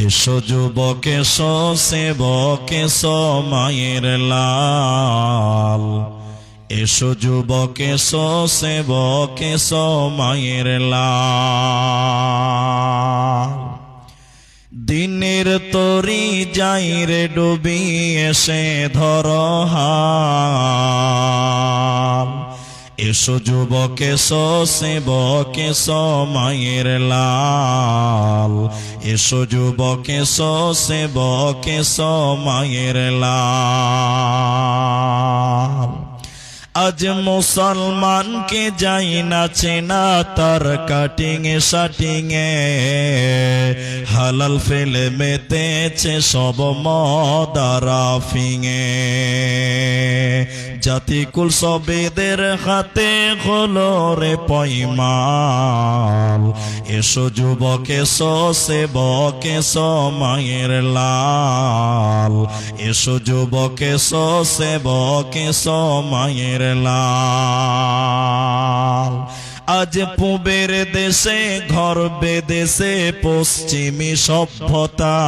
এসো যুবক এসো সেবক এসো মায়ের লাল, এসো যুবক এসো সেবক এসো মায়ের লাল। দিনের তরি যাইরে ডুবি এসে ধরো হাল, এসো যুবক এসো সেবক এসো মায়ের লাল, এসো যুবক এসো সেবক এসো মায়ের লাল। আজ মুসলমানকে যাই না চেনা তার কাটিং এ শাটিং এ, হালাল ফেলে মেতেছে সব মদারাফিং এ। জাতিকুল সবেদের হাতে হলো রে পয়মাল, এসো যুবক এসো সেবক এসো মায়ের লাল, এসো যুবক এসো সেবক এসো মায়ের লাল। আজ পূবের দেশে ঘর বেদেশে পশ্চিমী সভ্যতা,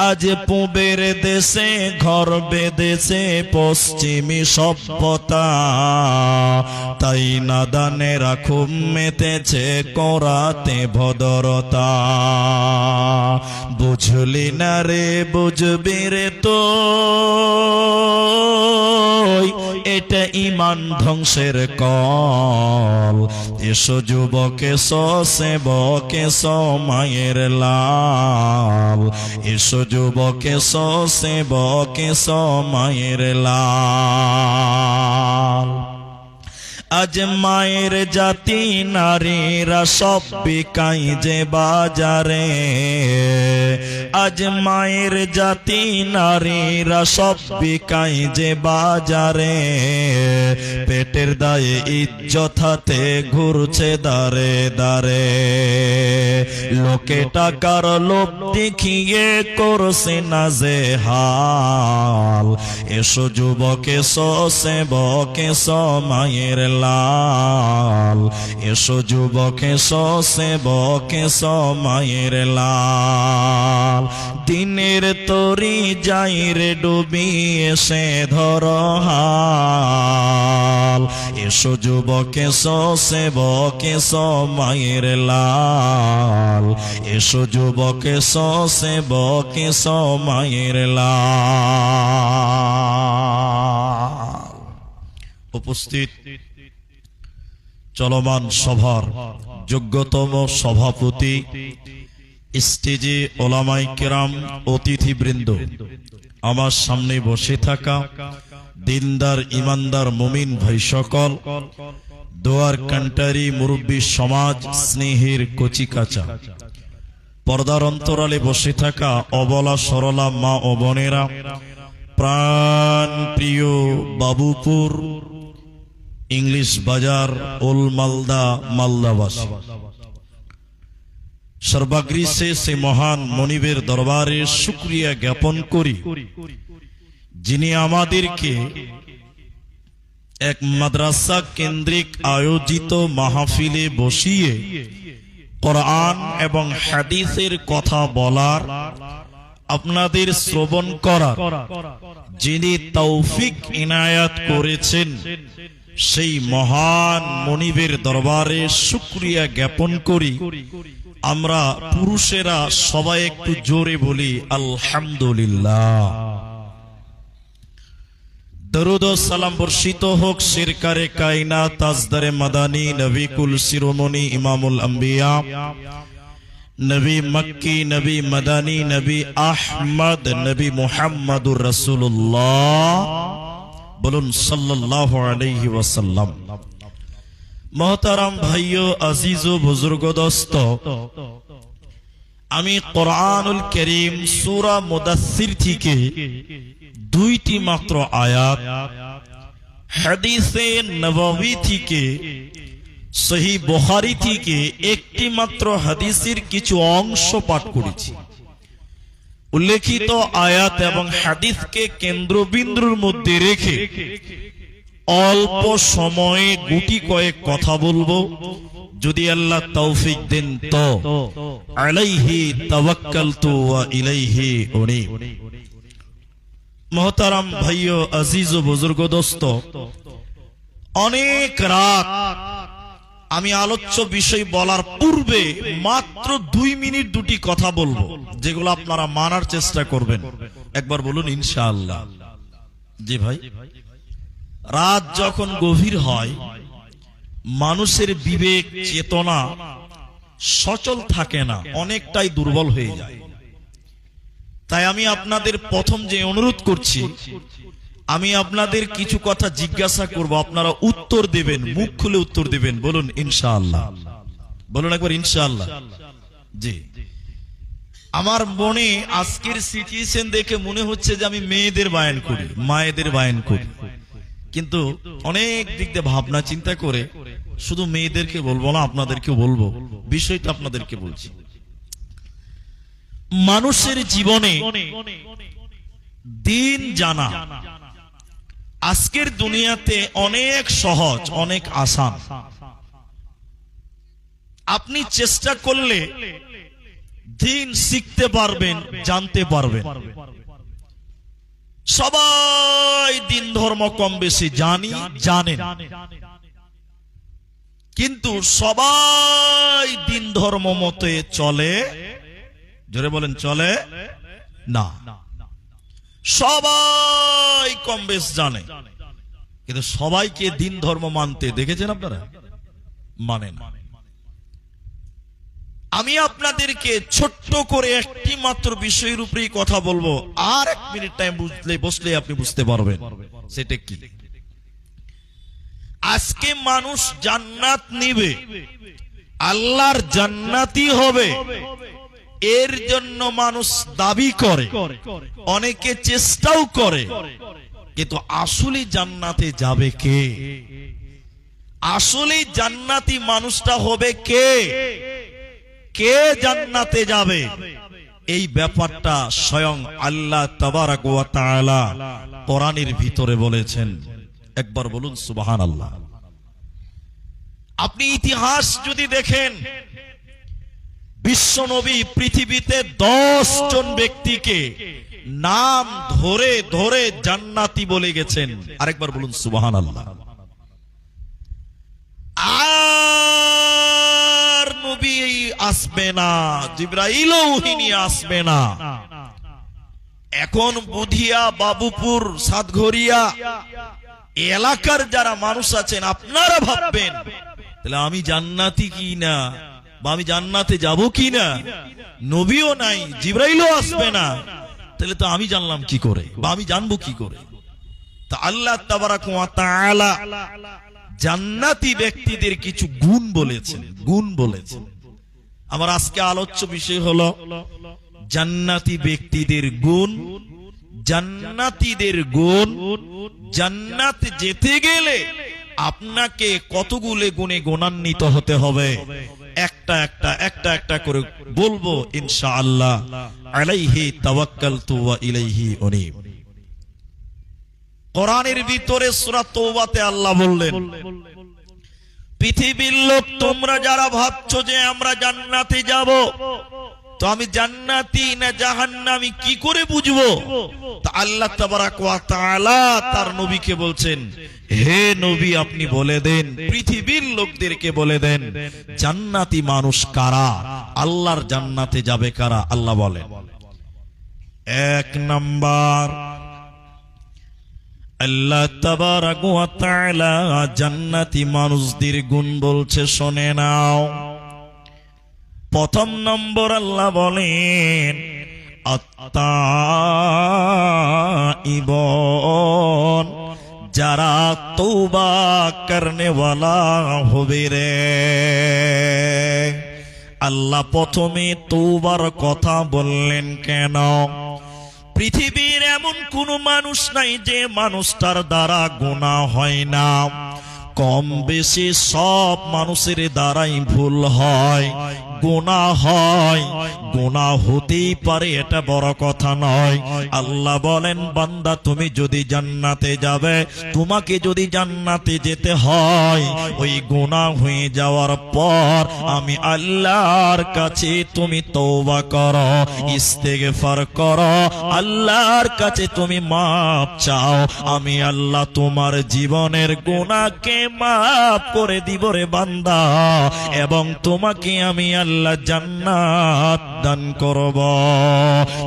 আজ পূবের দেশে ঘর বেদেশে পশ্চিমী সভ্যতা, তাই নাদানেরা খুব মেতেছে করাতে ভদ্রতা। বুঝলি না রে বুঝবি রে তো, এটা ঈমান ধ্বংসের কল। এসো যুবক এসো সেবক এসো মায়ের লাল, এসো যুবক এসো সেবক এসো মায়ের লাল। আজ মায়ের জাতি নারীরা সব বিকাই যে বাজারে, আজ মায়ের জাতি নারীরা সব বিকাই যে বাজারে, পেটের দায়ে ইজ্জত হাতে ঘুরছে দারে দারে। লোকে টাকার লোভ দেখিয়ে করছে না যে হাল, এসো যুবক এসো সেবক এসো মায়ের লাল, এসো যুবক এসো সেবক এসো মায়ের লাল। দিনের তরি যাইরে ডুবি এসে ধরো হাল, এসো যুবক এসো সেবক এসো মায়ের লাল, এসো যুবক এসো সেবক এসো মায়ের লাল। উপস্থিত চলমান সভার যোগ্যতম সভাপতি, স্টেজে ওলামায়ে কেরাম, অতিথিবৃন্দ, আমার সামনে বসে থাকা দিনদার ইমানদার মুমিন ভাই সকল, দোয়ার কান্টারি মুরব্বী সমাজ, স্নেহের কচিকাচা, পর্দার অন্তরালে বসে থাকা অবলা সরলা মা ও বোনেরা, প্রাণ প্রিয় বাবুপুর ইংলিশ বাজার ওল মালদা মালদাবাসী, সর্বাগ্রী সে মহান মনিবের দরবারে শুকরিয়া জ্ঞাপন করি, যিনি আমাদেরকে এক মাদ্রাসা কেন্দ্রিক আয়োজিত মাহফিলে বসিয়ে কোরআন এবং হাদিসের কথা বলার, আপনাদের শ্রবণ করার যিনি তৌফিক ইনায়াত করেছেন, সেই মহান মনিবের দরবারে শুকরিয়া জ্ঞাপন করি। আমরা পুরুষেরা সবাই একটু জোরে বলি আলহামদুলিল্লাহ। দরুদ ও সালাম বর্ষিত হোক সরকারে কায়নাত তাজদারে মাদানী নবী কুল শিরোমণি ইমামুল আম্বিয়া, নবী মক্কি, নবী মাদানী, নবী আহমদ, নবী মুহাম্মদুর রাসূলুল্লাহ, বলুন সাল্লাল্লাহু আলাইহি ওয়াসাল্লাম। মোহতারাম ভাইও, আজিজ ও বুজুর্গ দোস্ত, আমি কোরআনুল কারীম সূরা মুদাসসির থেকে দুইটি মাত্র আয়াত, হাদিসে নববী থেকে, সহিহ বুখারী থেকে একটি মাত্র হাদিসের কিছু অংশ পাঠ করেছি। উল্লেখিত আয়াত এবং হাদিসকে কেন্দ্রবিন্দুর মধ্যে রেখে অল্প সময়ে গুটি কয়েক কথা বলবো, যদি আল্লাহ তৌফিক দেন তো। আলাইহি তাওয়াক্কালতু ওয়া ইলাইহি উনীব। মোহতারাম ভাইও, আজিজ ও বুজুর্গ দোস্ত, অনেক রাত আমি আলোচ্য বিষয় বলার পূর্বে মাত্র 2 মিনিট দুটি কথা বলবো, যেগুলো আপনারা মানার চেষ্টা করবেন। একবার বলুন ইনশাআল্লাহ। জি ভাই, রাত যখন গভীর হয় মানুষের বিবেক চেতনা সচল থাকে না, অনেকটাই দুর্বল হয়ে যায়। তাই আমি আপনাদের প্রথম যে অনুরোধ করছি, আমি আপনাদের কিছু কথা জিজ্ঞাসা করব, আপনারা উত্তর দেবেন, মুখ খুলে উত্তর দেবেন। বলুন ইনশাআল্লাহ, বলুন একবার ইনশাআল্লাহ। জি, আমার মনে আজকের সিচুয়েশন দেখে মনে হচ্ছে যে আমি মেয়েদের বায়ান করি, মায়েদের বায়ান করি, কিন্তু অনেক দিক দিয়ে ভাবনা চিন্তা করে শুধু মেয়েদেরকে বলবো না, আপনাদেরকে বলবো, বিষয়টা আপনাদেরকে বলছি। মানুষের জীবনে দিন জানা আজকের দুনিয়াতে অনেক সহজ, অনেক আসান। আপনি চেষ্টা করলে দিন শিখতে পারবেন, জানতে পারবেন। সবাই দিন ধর্ম কম বেশি জানেন, কিন্তু সবাই দিন ধর্ম মতে চলে, জোরে বলেন, চলে না। সবাই কম বেশ জানে, কিন্তু সবাইকে দিন ধর্ম মানতে দেখেছেন আপনারা? মানে না। আমি আপনাদেরকে ছোট্ট করে একটি মাত্র বিষয়ের উপরেই কথা বলবো, আর 1 মিনিট টাইম বসলে আপনি বুঝতে পারবেন সেটা কি। আজকে মানুষ জান্নাত নিবে, আল্লাহর জান্নাতি হবে, এর জন্য মানুষ দাবি করে, অনেকে চেষ্টাও করে, কিন্তু আসলে জান্নাতে যাবে কে? আসলে জান্নাতি মানুষটা হবে কে? কে জান্নাতে যাবে? এই ব্যাপারটা স্বয়ং আল্লাহ তাবারাক ওয়া তাআলা কোরআনের ভিতরে বলেছেন। একবার বলুন সুবহানাল্লাহ। আপনি ইতিহাস যদি দেখেন, বিশ্ব নবী পৃথিবীতে 10 জন ব্যক্তিকে নাম ধরে ধরে জান্নাতি বলে গেছেন। আরেকবার বলুন সুবহানাল্লাহ। আর নবী আসবে না, জিবরাইলও ওহী আসবে না। এখন বুধিয়া, বাবুপুর, সাতঘরিয়া এলাকার যারা মানুষ আছেন, আপনারা ভাববেন তাহলে আমি জান্নাতি কি না, বা আমি জান্নাতে যাব কি না? নবীও নাই, জিবরাইলও আসবে না, তাহলে তো আমি জানলাম কি করে, বা আমি জানবো কি করে? তা আল্লাহ তাবারাক ওয়া তাআলা জান্নাতি ব্যক্তিদের কিছু গুণ বলেছেন, গুণ বলেছেন। আমার আজকে আলোচ্য বিষয় হলো জান্নাতি ব্যক্তিদের গুণ। জান্নাতীদের গুণ, জান্নাত যেতে গেলে আপনাকে কতগুলো গুণে গুণান্বিত হতে হবে, একটা একটা করে বলবো ইনশাআল্লাহ। আলাইহি তাওয়াক্কালতু ওয়া ইলাইহি উনীব। কোরআনের ভিতরে সূরা তওবাতে আল্লাহ বললেন, পৃথিবীর লোক তোমরা যারা ভাবছো যে আমরা জান্নাতে যাব, তো আমি জান্নাতি না জাহান্নামী কি করে বুঝবো? তা আল্লাহ তাবারাক ওয়া তাআলা তার নবীকে বলছেন, হে নবী আপনি বলে দেন, পৃথিবীর লোকদেরকে বলে দেন জান্নাতি মানুষ কারা, আল্লাহর জান্নাতে যাবে কারা। আল্লাহ বলেন, 1 নাম্বার, আল্লাহ তাবারাক ওয়া তাআলা জান্নাতি মানুষদের গুণ বলছে, শুনে নাও। প্রথম নম্বর আল্লাহ বলেন, আত-তাইবুন, যারা তওবা করনে ওয়ালা হবে রে। আল্লাহ প্রথমে তওবার কথা বললেন কেন? পৃথিবীর এমন কোন মানুষ নাই যে মানুষটার দ্বারা গুনাহ হয় না। কম বেশি সব মানুষের দ্বারাই ভুল হয়, গুনাহ হয়, গুনাহ হতেই পারে, এটা বড় কথা নয়। আল্লাহ বলেন বান্দা তুমি যদি জান্নাতে যাবে, তোমাকে যদি জান্নাতে যেতে হয়, ওই গুনাহ হয়ে যাওয়ার পর আমি আল্লাহর কাছে তুমি তওবা করো, ইস্তেগফার করো, আল্লাহর কাছে তুমি মাপ চাও, আমি আল্লাহ তোমার জীবনের গুনাহকে মাফ করে দিব রে বান্দা, এবং তোমাকে আমি আল্লাহ জান্নাত দান করব।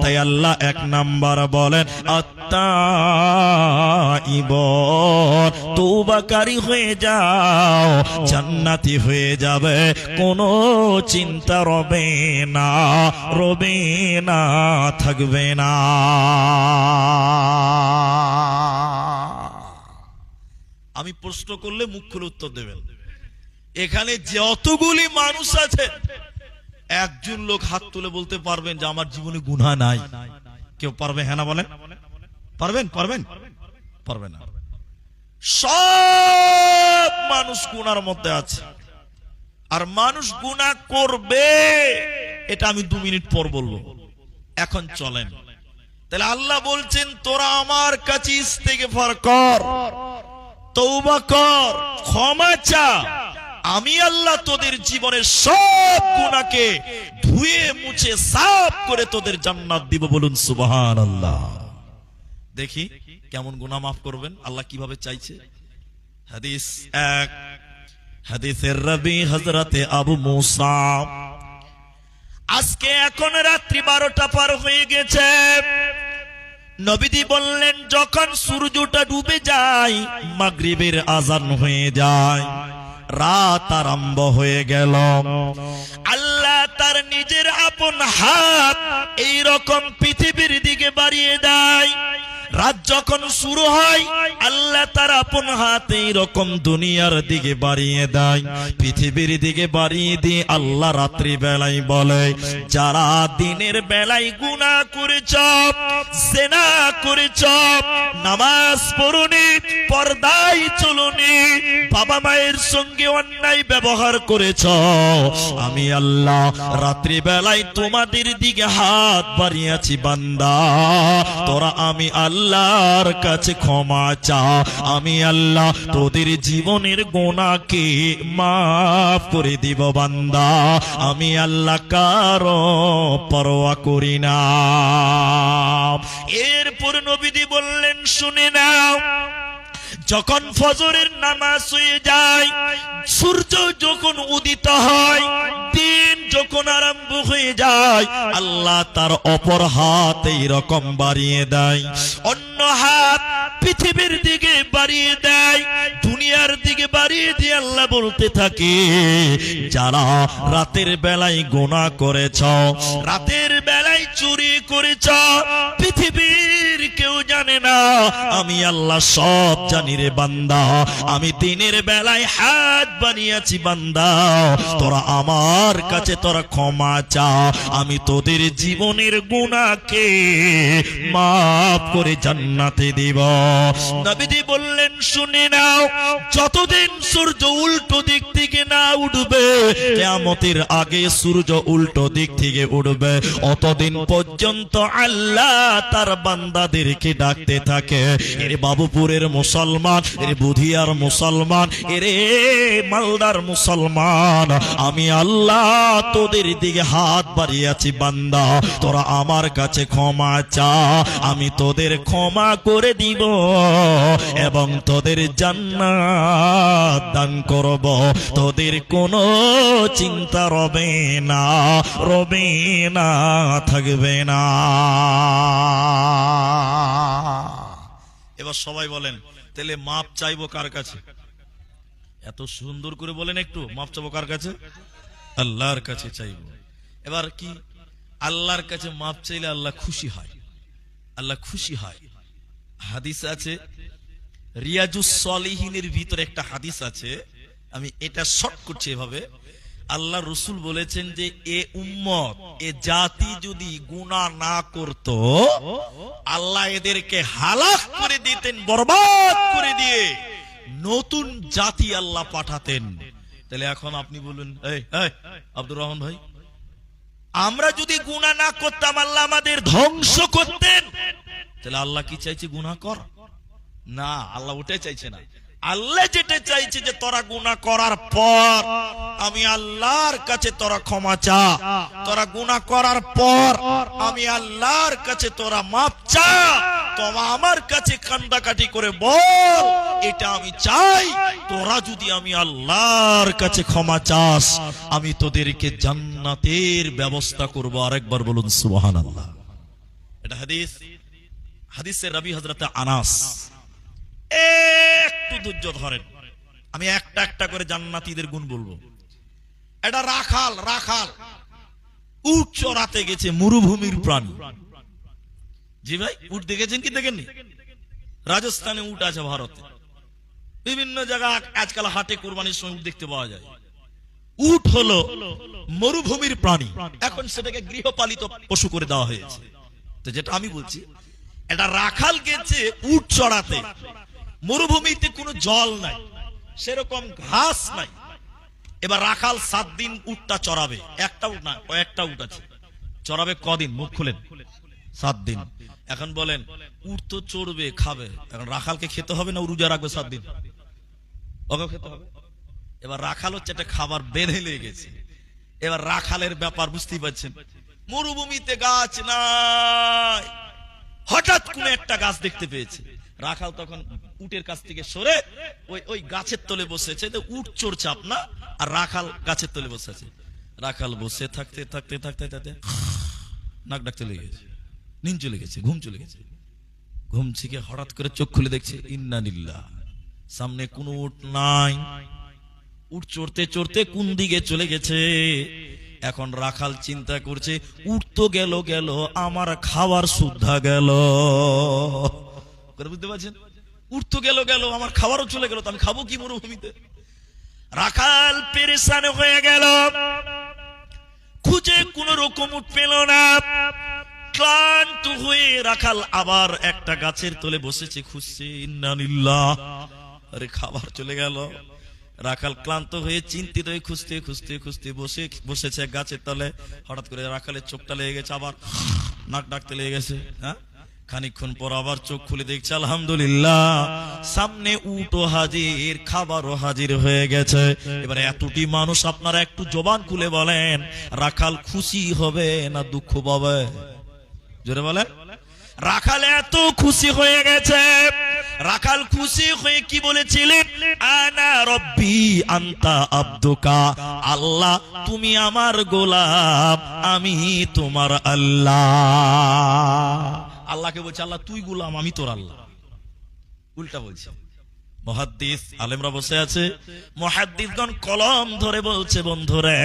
তাই আল্লাহ 1 নাম্বার বলেন আত্তাইবুন, তওবাকারী হয়ে যাও, জান্নাতি হয়ে যাবে, কোনো চিন্তা রবে না, রবে না, থাকবে না। আমি প্রশ্ন করলে মুখ খুলে উত্তর দেবেন। এখানে যতগুলি মানুষ আছে, একজন লোক হাত তুলে বলতে পারবেন যে আমার জীবনে গুনাহ নাই? কেউ পারবে? হ্যাঁ না বলেন। পারবেন? পারবেন? পারবে না। সব মানুষ গুনার মধ্যে আছে, আর মানুষ গুনাহ করবে, এটা আমি 2 মিনিট পর বলবো। এখন চলেন, তাহলে আল্লাহ বলছেন তোরা আমার কাছে ইস্তেগফার কর, তওবা কর, ক্ষমা চা, আমি আল্লাহ তোদের জীবনের সব গুনাহকে ধুয়ে মুছে সাফ করে তোদের জান্নাত দিব। বলুন সুবহানাল্লাহ। দেখি কেমন গুনাহ মাফ করবেন, আল্লাহ কিভাবে চাইছে। হাদিস 1, হাদিসের রাবী হযরতে আবু মুসা। আজকে এখন রাত্রি 12টা পার হয়ে গেছে। নবীজি বললেন যখন সূর্যটা ডুবে যায়, মাগরিবের আজান হয়ে যায়, রাত আরম্ভ হয়ে গেল, আল্লাহ তার নিজের আপন হাত এই রকম পৃথিবীর দিকে বাড়িয়ে দেয়। রাত যখন শুরু হয়, আল্লাহ তার আপন হাত এই রকম দুনিয়ার দিকে বাড়িয়ে দেয়, পৃথিবীর দিকে বাড়িয়ে দিয়ে আল্লাহ রাত্রি বেলায় বলে, যারা দিনের বেলায় গুনাহ করেছ, জিনা করেছ, নামাজ পড়নি, পর্দায় চলনি, বাবা মায়ের সঙ্গে অন্যায় ব্যবহার করেছ, আমি আল্লাহ রাত্রি বেলায় তোমাদের দিকে হাত বাড়িয়েছি বান্দা, তোরা আমি আল্লাহর কাছে ক্ষমা চা, আমি আল্লাহ তোদের জীবনের গুনাহকে মাফ করে দিব বান্দা, আমি আল্লাহ কারো পরোয়া করি না। এরপর নবীজি বললেন শুনে নাও, যখন ফজরের নামাজ হয়ে যায়, সূর্য যখন উদিত হয়, দিন যখন আরম্ভ হয়ে যায়, আল্লাহ তার অপর হাত এই রকম বাড়িয়ে দেয়, অন্য হাত পৃথিবীর দিকে বাড়িয়ে দেয়, দুনিয়ার দিকে বাড়িয়ে দিয়ে আল্লাহ বলতে থাকে, যারা রাতের বেলায় গুনাহ করেছ, রাতের বেলায় চুরি করেছ, পৃথিবীর কেউ জানে না, আমি আল্লাহ সব জানি রে বান্দা, আমি দিনের বেলায় হাত বানিয়েছি বান্দা, তোরা আমার কাছে তোরা ক্ষমা চা, আমি তোদের জীবনের গুনাহকে মাফ করে জান্নাতে দিব। নবীজি বললেন শুনে নাও, যতদিন সূর্য উল্টো দিক থেকে না উঠবে, কিয়ামতের আগে সূর্য উল্টো দিক থেকে উঠবে, অতদিন পর্যন্ত আল্লাহ তার বান্দাদেরকে ডাকতে থাকে, এর বাবুপুরের মুসলমান, এর বুধিয়ার মুসলমান, এরে মালদার মুসলমান, আমি আল্লাহ তোদের দিকে হাত বাড়িয়েছি বান্দা, তোরা আমার কাছে ক্ষমা চা, আমি তোদের ক্ষমা করে দিব এবং তোদের জান্নাত দান করব, তোদের কোনো চিন্তা রবে না, রবে না, থাকবে না। এবার সবাই বলেন, তাহলে মাপ চাইবো কার কাছে? এত সুন্দর করে বলেন, একটু মাপ চাইবো কার কাছে? আল্লাহর কাছে চাইবো। এবার কি আল্লাহর কাছে মাপ চাইলে আল্লাহ খুশি হয়? আল্লাহ খুশি হয়। হাদিস আছে, রিয়াজুস সলিহিনের ভিতরে একটা হাদিস আছে, আমি এটা শর্ট করছি এভাবে। আল্লাহ রসুল বলেছেন যে এ উম্মত, এ জাতি যদি গুনাহ না করত, আল্লাহ এদেরকে হালাক করে দিতেন, বরবাদ করে দিয়ে নতুন জাতি আল্লাহ পাঠাতেন। তাহলে এখন আপনি বলুন, এই আব্দুর রহমান ভাই, আমরা যদি গুনাহ না করতাম আল্লাহ আমাদের ধ্বংস করতেন। তাহলে আল্লাহ কি চাইছে? গুনাহ কর না, আল্লাহ ওটাই চাইছে না। আল্লাহ যেটা চাইছে যে তোরা গুনাহ করার পর আমি আল্লাহর কাছে তোরা ক্ষমা চা, তোরা গুনাহ করার পর আমি আল্লাহর কাছে তোরা মাপ চা, তোমরা আমার কাছে কান্দাকাটি করে বল এটা আমি চাই। তোরা যদি আমি আল্লাহর কাছে ক্ষমা চাস আমি তোদেরকে জান্নাতের ব্যবস্থা করব। আরেকবার বলুন সুবহানাল্লাহ। এটা হাদিস, হাদিসের রাবী হযরত আনাস। একটু ধৈর্য ধরেন, আমি একটা একটা করে জান্নাতীদের গুণ বলবো। এটা রাখাল, রাখাল উট চড়াতে গেছে, মরুভূমির প্রাণী। জি ভাই, উট দেখেছেন কি দেখেননি? রাজস্থানে উট আছে, ভারতে বিভিন্ন জায়গায় আজকাল হাটে কোরবানির সময় উট দেখতে পাওয়া যায়। উট হলো মরুভূমির প্রাণী, এখন সেটাকে গৃহপালিত পশু করে দেওয়া হয়েছে। তো যেটা আমি বলছি, এটা রাখাল গেছে উট চড়াতে, মরুভূমিতে কোনো জল নাই, সেরকম ঘাস নাই। এবার রাখাল 7 দিন উটটা চড়াবে, একটা উট না কয়েকটা উট আছে, চড়াবে কদিন? মুখ খুলেন, 7 দিন। এখন বলেন উট তো চড়বে খাবে, এখন রাখালকে খেতে হবে না রোজা রাখবে 7 দিন? ওকে খেতে হবে। এবার রাখাল হচ্ছে একটা খাবার বেঁধে লেগে গেছে। এবার রাখালের ব্যাপার বুঝতেই পারছেন, মরুভূমিতে গাছ নাই, হঠাৎ কোন একটা গাছ দেখতে পেয়েছে। রাখাল তখন উটের কাছ থেকে সরে ওই গাছের তলে বসেছে। উট চড়ছে আপনা, আর রাখাল গাছের তলে বসে আছে। রাখাল বসে থাকতে থাকতে থাকতে থাকতে নাক ডাকতে লেগে গেছে, নিন চলে গেছে, ঘুম চলে গেছে। ঘুম থেকে হঠাৎ করে চোখ খুলে দেখছে ইন্নালিল্লাহ, সামনে কোনো উট নাই। উট চড়তে চড়তে কোন দিকে চলে গেছে। এখন রাখাল চিন্তা করছে উট তো গেল গেল, আমার খাবার সুদ্ধা গেল। বুঝতে পারছেন? উট তো গেল গেল, আমার খাবারও চলে গেল, তো আমি খাবো কি মরুভূমিতে? রাখাল পেরেশান হয়ে গেল, খুঁজে কোন রকম উট পেল না। ক্লান্ত হয়ে রাখাল আবার একটা গাছের তলে বসেছে, খুঁজছে, ইন্নালিল্লাহ, আরে খাবার চলে গেল। রাখাল ক্লান্ত হয়ে চিন্তিত হয়ে খুঁজতে খুঁজতে খুঁজতে বসেছে গাছের তলে। হঠাৎ করে রাখালের চোখটা লেগে গেছে, আবার নাক ডাকতে লেগে গেছে। হ্যাঁ, খানিকক্ষণ পর আবার চোখ খুলে দেখছে আলহামদুলিল্লাহ, সামনে উটও হাজির, খাবারও হাজির হয়ে গেছে। এবারে এতটি মানুষ, আপনারা একটু জবান খুলে বলেন, রাখাল খুশি হবে না দুঃখ পাবে? জোরে বলেন। রাখাল এত খুশি হয়ে গেছে। রাখাল খুশি হয়ে কি বলেছিলেন? আনা রব্বি আনতা আব্দুকা, আল্লাহ তুমি আমার গোলাম, আমি তোমার আল্লাহ। আল্লাহকে বলছে আল্লাহ তুই গোলাম, আমি তোর আল্লাহ। উল্টা বলছে। মুহাদ্দিস আলেমরা বসে আছে, মুহাদ্দিসগণ কলম ধরে বলছে, বন্ধুরে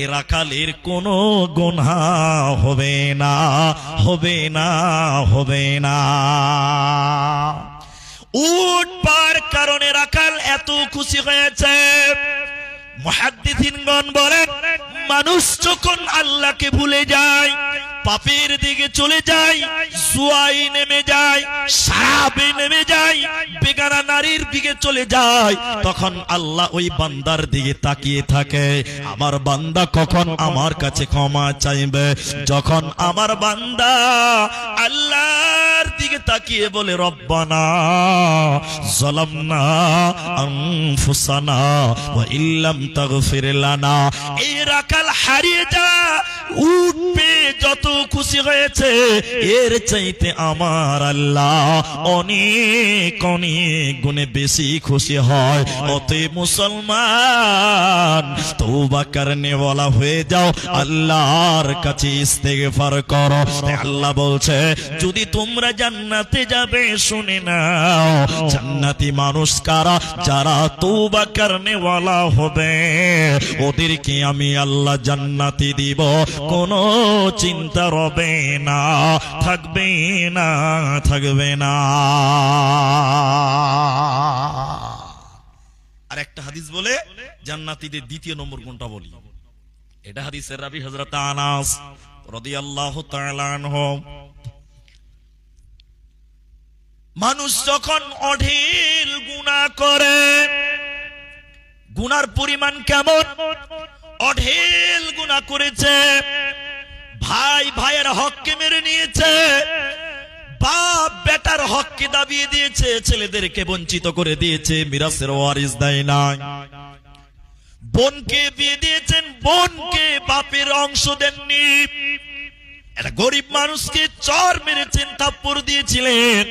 এ রাখালের কোনো গুনাহ হবে না, হবে না, হবে না। উট পার কারণে রাখাল এত খুশি হয়েছে। মুহাদ্দিসিনগণ বলেন, মানুষ যখন আল্লাহকে ভুলে যায়, পাপের দিকে চলে যায়, জুয়াই নেমে যায়, শারাবে নেমে যায়, বেগানা নারীর দিকে চলে যায়, তখন আল্লাহ ওই বান্দার দিকে তাকিয়ে থাকে, আমার বান্দা কখন আমার কাছে ক্ষমা চাইবে। যখন আমার বান্দা আল্লাহর দিকে তাকিয়ে বলে রব্বানা যালামনা আনফুসানা ওয়া ইল্লাম তাগফির লানা, এই রাখাল হারিয়ে যা উঠবে যত খুশি হয়েছে, এর চাইতে আমার আল্লাহ অনেক অনেক গুণে বেশি খুশি হয়। অতএব মুসলমান তওবা করনে ওয়ালা হয়ে যাও, আল্লাহর কাছে ইস্তেগফার করো। আল্লাহ বলছে যদি তোমরা জান্নাতে যাবে, শুনে নাও জান্নাতি মানুষ কারা? যারা তওবা করনে ওয়ালা হবে, ওদেরকে আমি আল্লাহ জান্নাতি দিব, কোনো চিন্তা রবে না, থাকবে না, থাকবে না। আর একটা হাদিস বলে জান্নাতীদের দ্বিতীয় নম্বর কোনটা বলি, এটা হাদিসের রাবী হযরত আনাস রাদিয়াল্লাহু তাআলা আনহু। মানুষ যখন অঢেল গুনাহ করে, গুনার পরিমাণ কেমন? অঢেল গুনাহ করেছে, ভাই ভাইয়ের হককে মেরে নিয়েছে, বাপ বেটার হককে দাবিয়ে দিয়েছে, ছেলেদেরকে বঞ্চিত করে দিয়েছে, মিরাসের ওয়ারিস দেয় না, বোনকে বিয়ে দিয়েছেন, বোনকে বাপের অংশ দেননি, একটা গরিব মানুষকে চর মেরেছেন, থাপ্পড় দিয়েছিলেন,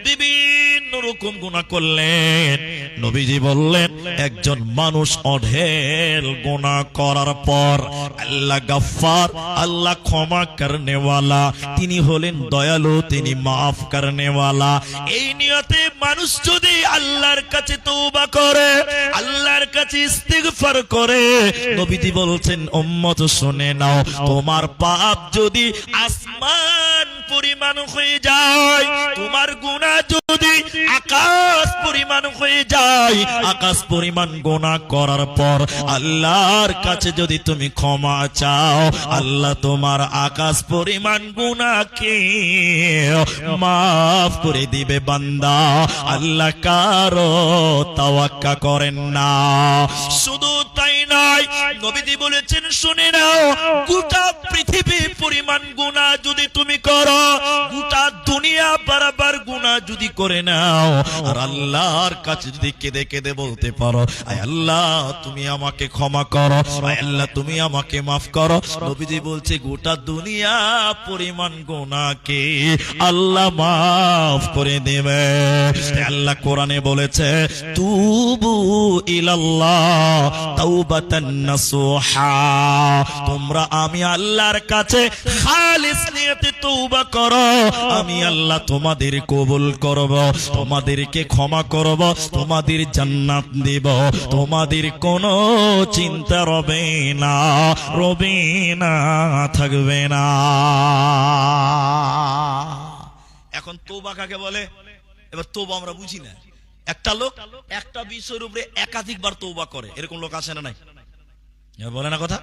বিভিন্ন রকম গুনাহ করলেন। নবীজি বললেন একজন মানুষ অঢেল গুনাহ করার পর আল্লাহ গফফার, আল্লাহ ক্ষমা করনে ওয়ালা, তিনি হলেন দয়ালু, তিনি মাফ করনে ওয়ালা। এই নিয়তে মানুষ যদি আল্লাহর কাছে তওবা করে, আল্লাহর কাছে ইস্তিগফার করে, নবীজি বলছেন উম্মত শুনে নাও, তোমার পাপ যদি আসমান পরিমাণ হয়ে যায়, তোমার গুনাহ যদি আকাশ পরিমাণ হয়ে যায়, আকাশ পরিমাণ গুনাহ করার পর আল্লাহর কাছে যদি তুমি ক্ষমা চাও, আল্লাহ তোমার আকাশ পরিমাণ গুনাহকে মাফ করে দিবে বান্দা। আল্লাহ কারো তাওয়াক্কা করেন না। শুধু তাই নয়, নবীজি বলেছেন শুনে নাও, গোটা পৃথিবী পরিমাণ গুনাহ যদি তুমি করো, গোটা দুনিয়া বরাবর গুনাহ যদি করে নাও, আর আল্লাহর কাছে যদি কেঁদে কেঁদে বলতে পারো, আয় আল্লাহ তুমি আমাকে ক্ষমা করো, আয় আল্লাহ তুমি আমাকে মাফ করো, নবীজি বলছে গোটা দুনিয়া পরিমাণ গুনাহকে আল্লাহ মাফ করে দেবে। আল্লাহ কোরআনে বলেছে তুবু ইলাল্লাহ তাওবাতান নাসুহা, তোমরা আমি আল্লাহর কাছে খালিস নিয়তে তওবা করো, আমি আল্লাহ তোমাদের কবুল করব, তোমাদেরকে ক্ষমা করব, তোমাদের জান্নাত দেব, তোমাদের কোনো চিন্তা রবে না, রবে না, থাকবে না। এখন তওবা কাকে বলে? এবার তওবা আমরা বুঝি না। একটা লোক একটা বিষয়ের উপরে একাধিকবার তওবা করে, এরকম লোক আছে না নাই? বলে না কথা,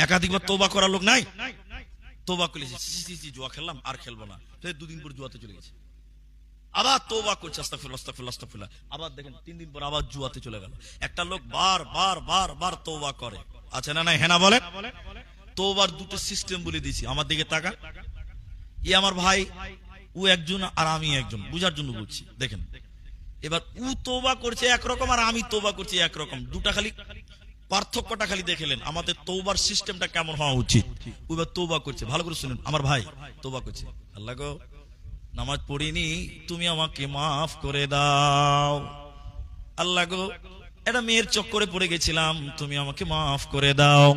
একাধিকবার তওবা করার লোক নাই? তওবা করেছে, জুয়া খেললাম আর খেলবো না, দুদিন পর জুয়াতে চলে গেছে, আবার তওবা করছে, আস্তাগফিরুল্লাহ আস্তাগফিরুল্লাহ আস্তাগফিরুল্লাহ, আবার দেখেন 3 দিন পর আবার জুয়াতে চলে গেল। একটা লোক বার বার বার বার তওবা করে, আছে না নাই? হ্যাঁ না বলেন? তওবার দুটো সিস্টেম বলে দিয়েছি, আমার দিকে তাকা। ই আমার ভাই, ও একজন আর আমি একজন, বুঝার জন্য বলছি। দেখেন এবার ও তওবা করছে একরকম আর আমি তওবা করছি একরকম, দুটা খালি পার্থক্যটা খালি দেখলেন, আমাদের তওবার সিস্টেমটা কেমন হওয়া উচিত। ও এবার তওবা করছে, ভালো করে শুনুন, আমার ভাই তওবা করছে, আল্লাহ গো নামাজ পড়িনি, তুমি আমাকে মাফ করে দাও, আল্লাহ গো এটা মেয়ের চক্করে পড়ে গেছিলাম, তুমি আমাকে মাফ করে দাও,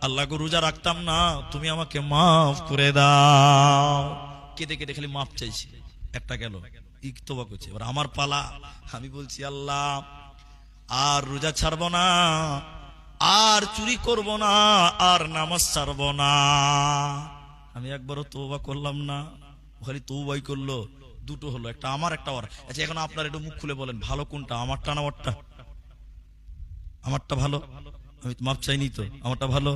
আল্লাহ গো রোজা রাখতাম না, তুমি আমাকে মাফ করে দাও। কেঁদে কেঁদে খালি মাফ চাইছি, একটা গেল, তওবা করছে। এবার আমার পালা, আমি বলছি আল্লাহ আর রোজা ছাড়বো না, আর চুরি করব না, আর নামাজ ছাড়বো না। আমি একবারও তওবা করলাম না, খালি তওবাই করলো, দুটো হলো, একটা আমার একটা ওর। আচ্ছা এখন আপনারা একটু মুখ খুলে বলেন ভালো কোনটা, আমারটা না ওরটা? আমারটা ভালো, আমি তো মাপ চাইনি তো, আমারটা ভালো?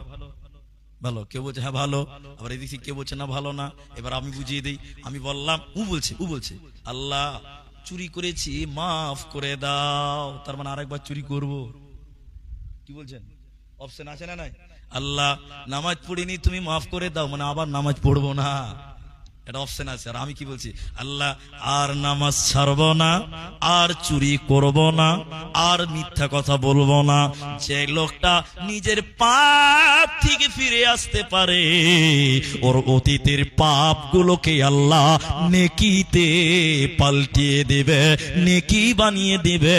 ভালো। কেউ বলছে হ্যাঁ ভালো, আবার এদিকে কেউ বলছে না ভালো না। এবার আমি বুঝিয়ে দিই, আমি বললাম, ও বলছে আল্লাহ চুরি করেছি মাফ করে দাও, তার মানে আরেকবার চুরি করব। কি বলছেন? অপশন আছে না নাই? আল্লাহ নামাজ পড়িনি, তুমি মাফ করে দাও, মানে আবার নামাজ পড়বো না, এটা অপশন আছে। আর আমি কি বলছি? আল্লাহ আর নামাজ ছাড়বো না, আর চুরি করব না, আর মিথ্যা কথা বলবো না। যে লোকটা নিজের পাপ থেকে ফিরে আসতে পারে, ওর অতীতের পাপগুলোকে আল্লাহ নেকিতে পাল্টিয়ে দিবে, নেকি বানিয়ে দিবে,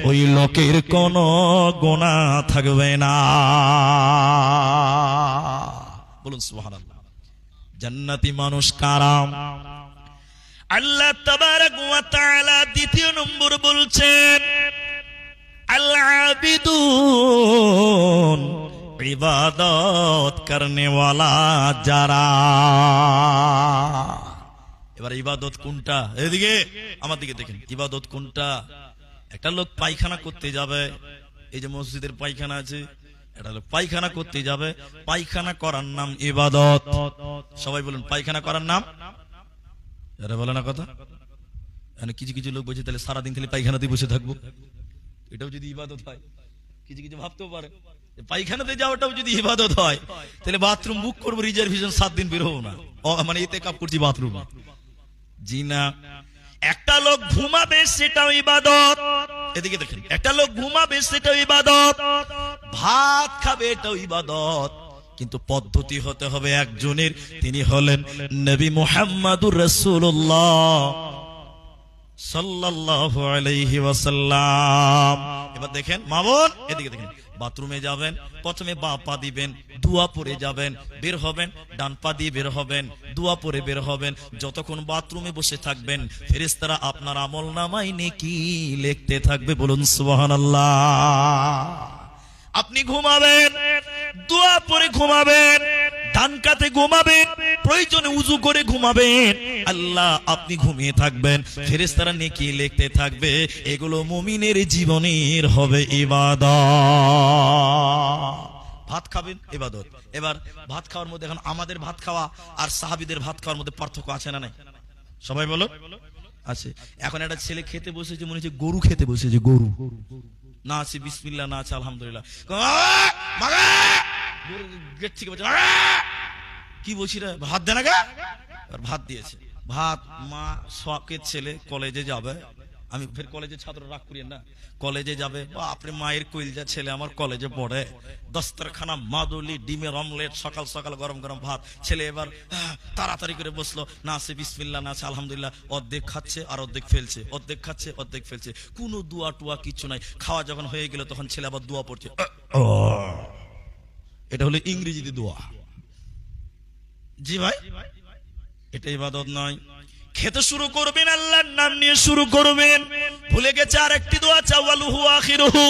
ওই লোকের কোনো গুনাহ থাকবে না। বলুন সুবহানাল্লাহ। জান্নাতি মানুষ কারা? আল্লাহ তাবারক ওয়া তাআলা দ্বিতীয় নম্বর বলছেন আল আবিদুন, ইবাদত করনে ওয়ালা যারা। এবার ইবাদত কোনটা? এদিকে আমার দিকে দেখেন, ইবাদত কোনটা? একটা লোক পায়খানা করতে যাবে, এই যে মসজিদের পায়খানা আছে, এটা লোক পায়খানা করতে যাবে, পায়খানা করার নাম ইবাদত। সবাই বলুন পায়খানা করার নাম? আরে বলে না কথা। কিছু কিছু লোক বলছে তাহলে সারাদিন খালি পায়খানাতেই বসে থাকবো, এটাও যদি ইবাদত হয়, কিছু কিছু ভাবতেও পারে পায়খানাতে যাওয়াটাও যদি ইবাদত হয়, তাহলে বাথরুম বুক করবো রিজার্ভেশন, 7 দিন বের হবো না, মানে ইতিকাফ করছি বাথরুমে। জি না। একটা লোক ঘুমাবে সেটাও ইবাদত। এদিকে দেখেন, একটা লোক ঘুমাবে সেটাও ইবাদত, ভাত খাবে এটাও ইবাদত, কিন্তু পদ্ধতি হতে হবে একজনের, তিনি হলেন নবী মুহাম্মদুর রাসূলুল্লাহ সাল্লাল্লাহু আলাইহি ওয়াসাল্লাম। এবার দেখেন মা বোন, এদিকে দেখেন, বাথরুমে যাবেন, প্রথমে বাঁ পা দিবেন, দোয়া পড়ে যাবেন, বের হবেন, ডান পা দিয়ে বের হবেন, দোয়া পড়ে বের হবেন। যতক্ষণ বাথরুমে বসে থাকবেন, ফেরেশতারা আপনার আমলনামায় নেকি লিখতে থাকবে। বলুন সুবহানাল্লাহ। আপনি ঘুমাবেন, দোয়া পড়ে ঘুমাবেন, ডান কাতে ঘুমাবেন, প্রয়োজনে উযু করে ঘুমাবেন, আল্লাহ আপনি ঘুমিয়ে থাকবেন, ফেরেশতারা নেকি লিখতে থাকবে। এগুলো মুমিনের জীবনের হবে ইবাদত। ভাত খাবেন ইবাদত। এবার ভাত খাওয়ার মধ্যে, এখন আমাদের ভাত খাওয়া আর সাহাবীদের ভাত খাওয়ার মধ্যে পার্থক্য আছে না নাই? সবাই বলো আছে। এখন একটা ছেলে খেতে বসেছে, মনে হচ্ছে গরু খেতে বসেছে, গরু না আছে বিসমিল্লাহ, না আছে আলহামদুলিল্লাহ, গেট থেকে বলছে কি বলছি রে, ভাত দে না গা। ভাত দিয়েছে, ভাত মা শখের ছেলে কলেজে যাবে, আমি ফের কলেজের ছাত্র রাগ করিয়েন না, কলেজে যাবে, বাপরে মায়ের কইলজা ছেলে আমার কলেজে পড়ে, দস্তরখানা মাদুলি, ডিমের অমলেট, সকাল সকাল গরম গরম ভাত। ছেলে এবার তাড়াতাড়ি করে বসলো, না আছে বিসমিল্লাহ, না আছে আলহামদুলিল্লাহ, অর্ধেক খাচ্ছে আর অর্ধেক ফেলছে, অর্ধেক খাচ্ছে অর্ধেক ফেলছে, কোনো দোয়া টুয়া কিছু নাই। খাওয়া যখন হয়ে গেল তখন ছেলে আবার দোয়া পড়ছে। এটা হলো ইংরেজিতে দোয়া। জি ভাই, এটা ইবাদত নয়। খেতে শুরু করবেন, আল্লাহর নাম নিয়ে শুরু করবেন, ভুলে গেছে আর একটি দোয়া, চাওয়ালুহু আখিরুহু,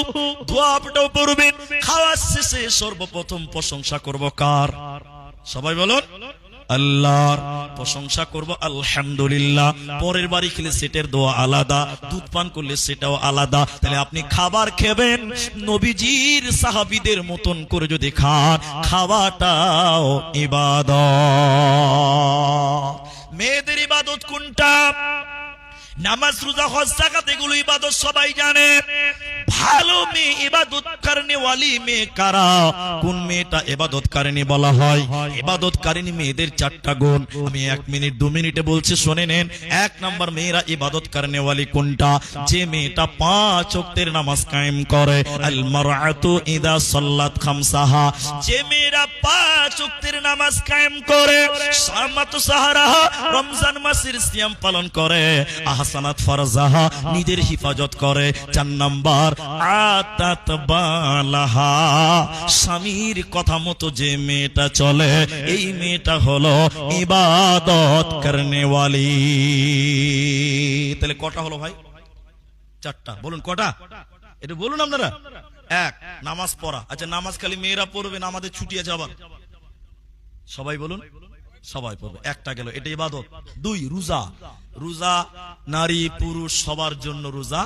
দোয়াটাও পড়বেন। খাওয়ার শেষে সর্বপ্রথম প্রশংসা করব কার? সবাই বলুন আল্লাহর। প্রশংসা করব আলহামদুলিল্লাহ। পরের বাড়ি খেলে সেটার দোয়া আলাদা, দুধ পান করলে সেটাও আলাদা। তাহলে আপনি খাবার খাবেন নবীজির সাহাবীদের মতন করে যদি খান, খাওয়াটাও ইবাদত। মেয়েদের ইবাদত কোনটা? নামাজ, রোজা, হজ, যাকাত, এগুলো ইবাদত সবাই জানে। ভালো মেয়ে ইবাদত করনে ওয়ালি মেয়ে কারা? কোন মেয়েটা ইবাদত কারিনী বলা হয়? ইবাদত কারিনী মেয়েদের 4টা গুণ আমি 1 মিনিট 2 মিনিটে বলছি, শুনে নেন। 1 নাম্বার মেয়েরা ইবাদত করনে ওয়ালি কোনটা? যে মেয়েটা 5 ওয়াক্তের নামাজ কায়েম করে। আল মারআতু ইদা সাল্লাত খামসাহা, যে মেয়েরা 5 ওয়াক্তের নামাজ কায়েম করে, সামাতু সাহারাহা, রমজান মাসের সিয়াম পালন করে, আহসানাত ফারজাহা, নিজের হিফাজত করে। 4 নাম্বার আতাত বালাহা, স্বামীর কথা মতো যে মেয়েটা চলে, এই মেয়েটা হলো ইবাদত করনে ওয়ালি। তাহলে কটা হলো ভাই? 4টা। বলুন কটা? এটা বলুন আপনারা। 1 নামাজ পড়া। আচ্ছা, নামাজ খালি মেয়েরা পড়বে না, আমাদের ছুটি আছে আবার? সবাই বলুন, সবাই পড়বে। 1টা গেল, এটা ইবাদত। 2 রোজা। রোজা নারী পুরুষ সবার জন্য রোজা